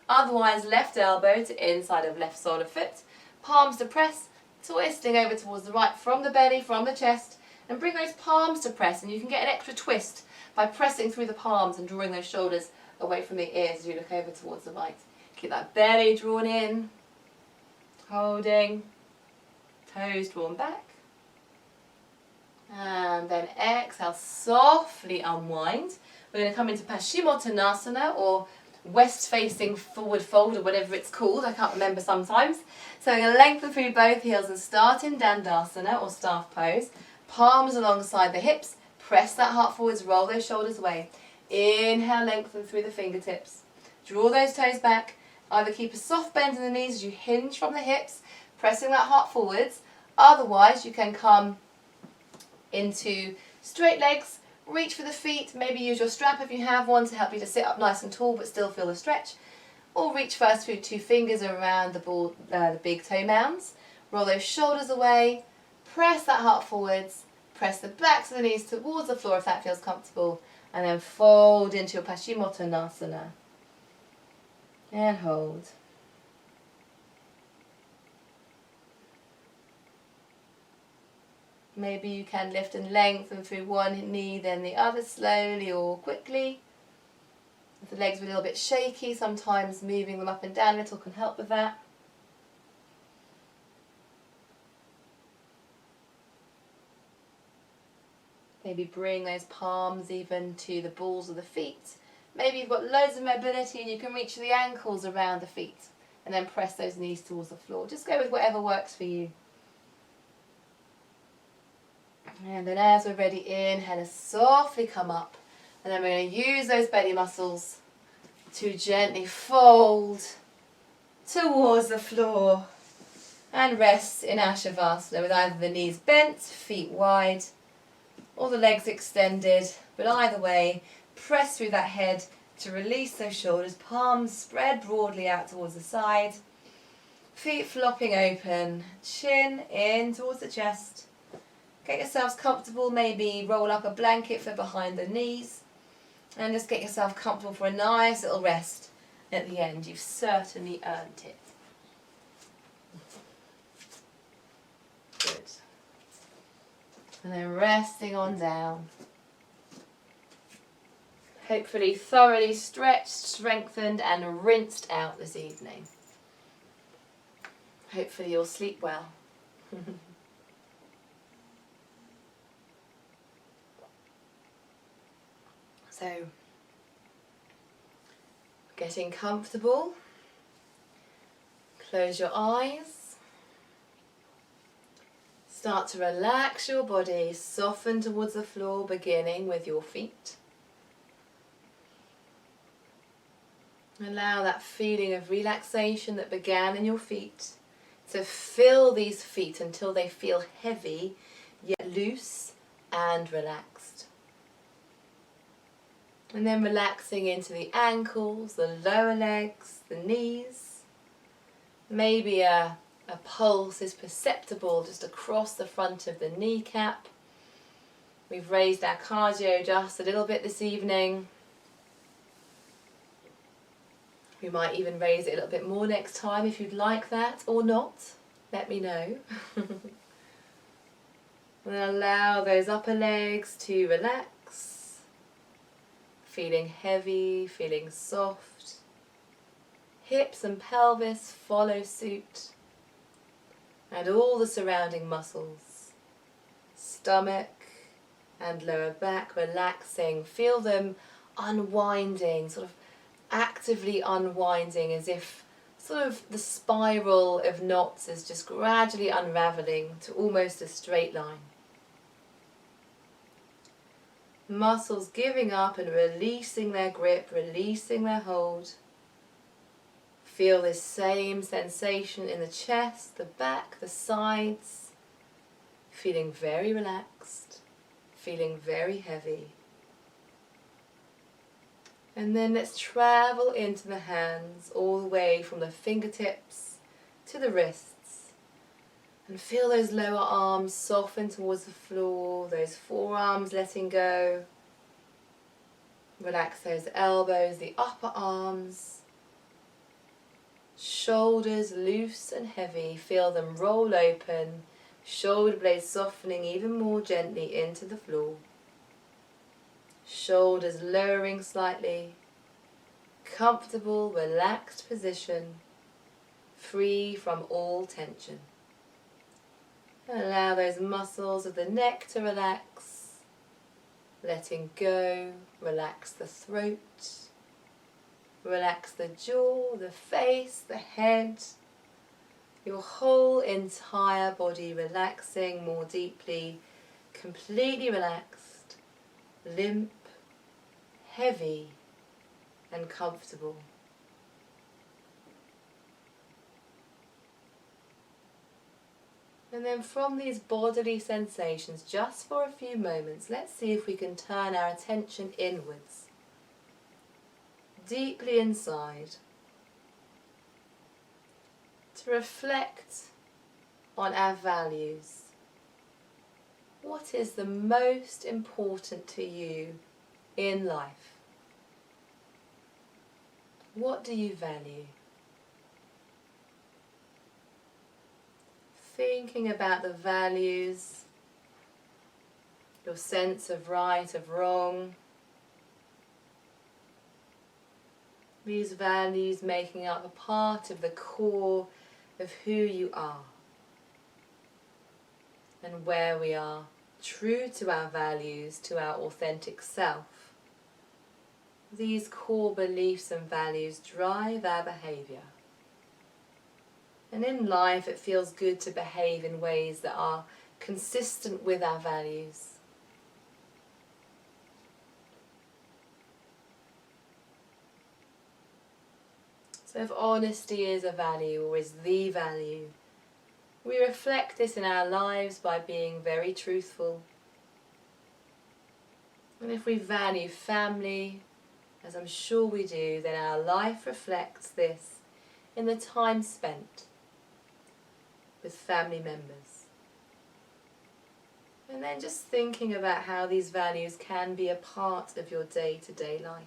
Otherwise, left elbow to inside of left sole of foot. Palms to press, twisting over towards the right from the belly, from the chest. And bring those palms to press, and you can get an extra twist by pressing through the palms and drawing those shoulders away from the ears as you look over towards the right. Keep that belly drawn in, holding, toes drawn back. And then exhale, softly unwind. We're going to come into Paschimottanasana, or west facing forward fold, or whatever it's called, I can't remember sometimes. So we're going to lengthen through both heels and start in Dandasana, or staff pose. Palms alongside the hips, press that heart forwards, roll those shoulders away. Inhale, lengthen through the fingertips. Draw those toes back. Either keep a soft bend in the knees as you hinge from the hips, pressing that heart forwards. Otherwise, you can come into straight legs, reach for the feet, maybe use your strap if you have one to help you to sit up nice and tall but still feel the stretch. Or reach first through two fingers around the big toe mounds. Roll those shoulders away. Press that heart forwards, press the backs of the knees towards the floor if that feels comfortable, and then fold into your Paschimottanasana. And hold. Maybe you can lift and lengthen through one knee, then the other slowly or quickly. If the legs are a little bit shaky, sometimes moving them up and down a little can help with that. Maybe bring those palms even to the balls of the feet. Maybe you've got loads of mobility and you can reach the ankles around the feet and then press those knees towards the floor. Just go with whatever works for you. And then as we're ready, inhale and softly come up. And then we're going to use those belly muscles to gently fold towards the floor and rest in our Shavasana with either the knees bent, feet wide, or the legs extended. But either way, press through that head to release those shoulders, palms spread broadly out towards the side, feet flopping open, chin in towards the chest. Get yourselves comfortable, maybe roll up a blanket for behind the knees, and just get yourself comfortable for a nice little rest at the end. You've certainly earned it. Good. And then resting on down. Hopefully thoroughly stretched, strengthened and rinsed out this evening. Hopefully you'll sleep well. So, getting comfortable. Close your eyes. Start to relax your body, soften towards the floor, beginning with your feet. Allow that feeling of relaxation that began in your feet to fill these feet until they feel heavy, yet loose and relaxed. And then relaxing into the ankles, the lower legs, the knees. Maybe a pulse is perceptible just across the front of the kneecap. We've raised our cardio just a little bit this evening. We might even raise it a little bit more next time if you'd like that or not. Let me know. And allow those upper legs to relax. Feeling heavy, feeling soft. Hips and pelvis follow suit. And all the surrounding muscles. Stomach and lower back relaxing. Feel them unwinding, sort of actively unwinding, as if sort of the spiral of knots is just gradually unraveling to almost a straight line. Muscles giving up and releasing their grip, releasing their hold. Feel this same sensation in the chest, the back, the sides. Feeling very relaxed, feeling very heavy. And then let's travel into the hands, all the way from the fingertips to the wrists. And feel those lower arms soften towards the floor, those forearms letting go. Relax those elbows, the upper arms. Shoulders loose and heavy, feel them roll open. Shoulder blades softening even more gently into the floor. Shoulders lowering slightly, comfortable, relaxed position, free from all tension. Allow those muscles of the neck to relax, letting go, relax the throat, relax the jaw, the face, the head, your whole entire body relaxing more deeply, completely relaxed, limp, heavy and comfortable. And then from these bodily sensations, just for a few moments, let's see if we can turn our attention inwards, deeply inside, to reflect on our values. What is the most important to you in life? What do you value? Thinking about the values, your sense of right, of wrong. These values making up a part of the core of who you are and where we are true to our values, to our authentic self. These core beliefs and values drive our behaviour. And in life it feels good to behave in ways that are consistent with our values. So if honesty is a value or is the value, we reflect this in our lives by being very truthful. And if we value family, as I'm sure we do, then our life reflects this in the time spent with family members. And then just thinking about how these values can be a part of your day-to-day life.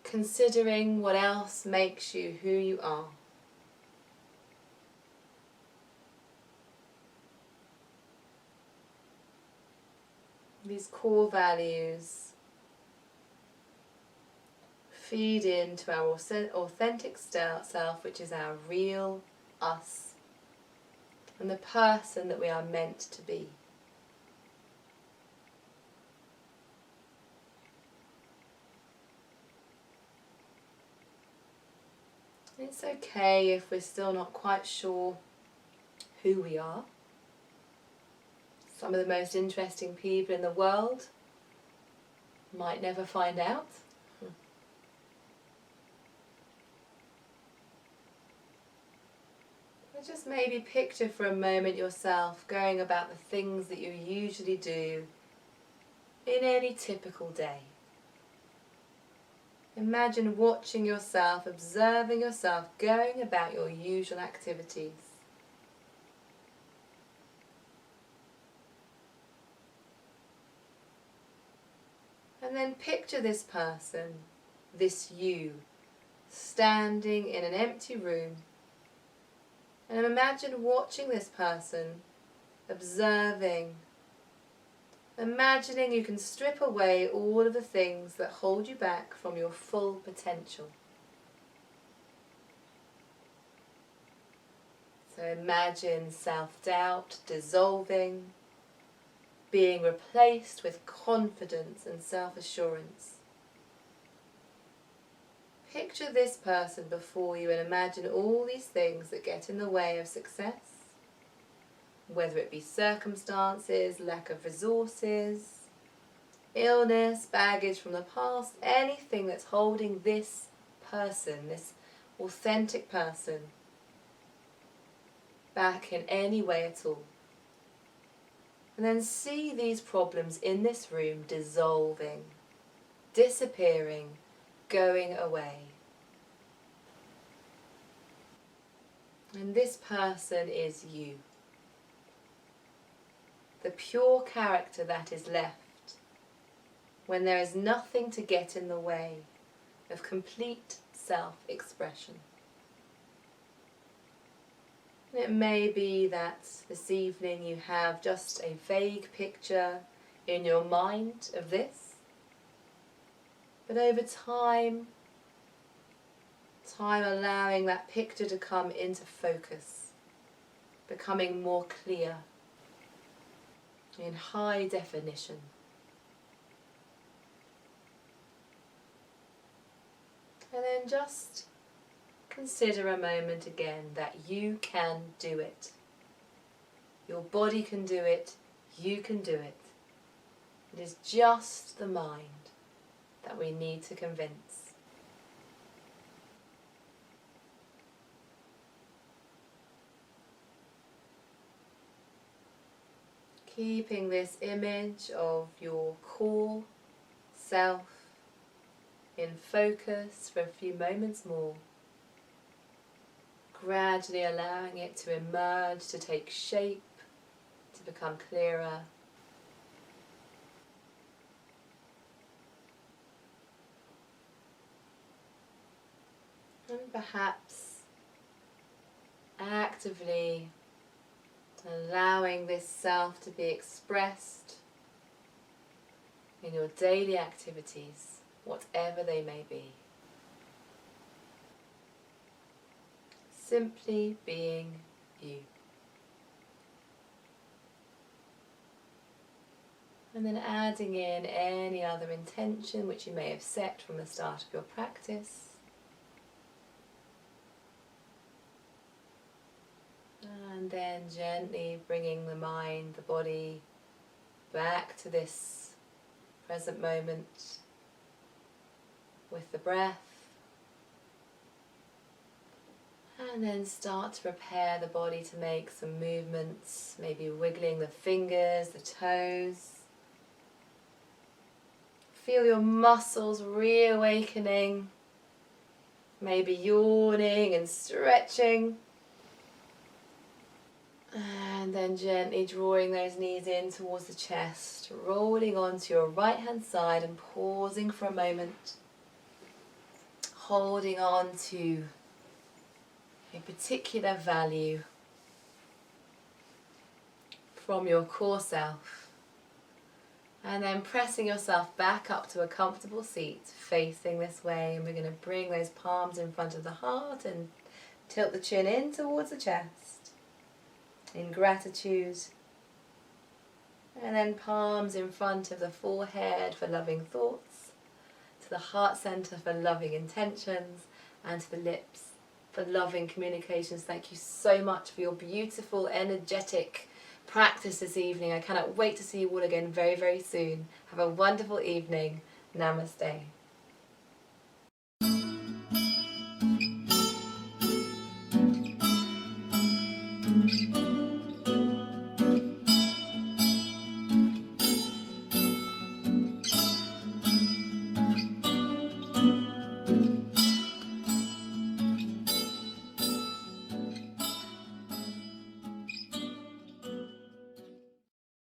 Considering what else makes you who you are. These core values feed into our authentic self, which is our real us, and the person that we are meant to be. It's okay if we're still not quite sure who we are. Some of the most interesting people in the world might never find out. But just maybe picture for a moment yourself going about the things that you usually do in any typical day. Imagine watching yourself, observing yourself, going about your usual activities. And then picture this person, this you, standing in an empty room. And imagine watching this person, observing, imagining you can strip away all of the things that hold you back from your full potential. So imagine self-doubt dissolving, being replaced with confidence and self-assurance. Picture this person before you and imagine all these things that get in the way of success. Whether it be circumstances, lack of resources, illness, baggage from the past, anything that's holding this person, this authentic person, back in any way at all. And then see these problems in this room dissolving, disappearing, going away. And this person is you. The pure character that is left when there is nothing to get in the way of complete self-expression. It may be that this evening you have just a vague picture in your mind of this, but over time allowing that picture to come into focus, becoming more clear, in high definition. And then just consider a moment again that you can do it. Your body can do it, you can do it. It is just the mind that we need to convince. Keeping this image of your core self in focus for a few moments more. Gradually allowing it to emerge, to take shape, to become clearer. And perhaps actively allowing this self to be expressed in your daily activities, whatever they may be. Simply being you. And then adding in any other intention which you may have set from the start of your practice. And then gently bringing the mind, the body back to this present moment with the breath. And then start to prepare the body to make some movements, maybe wiggling the fingers, the toes. Feel your muscles reawakening, maybe yawning and stretching. And then gently drawing those knees in towards the chest, rolling onto your right hand side and pausing for a moment, holding on to a particular value from your core self, and then pressing yourself back up to a comfortable seat facing this way. And we're going to bring those palms in front of the heart and tilt the chin in towards the chest in gratitude, and then palms in front of the forehead for loving thoughts, to the heart center for loving intentions, and to the lips for loving communications. Thank you so much for your beautiful, energetic practice this evening. I cannot wait to see you all again very, very soon. Have a wonderful evening. Namaste.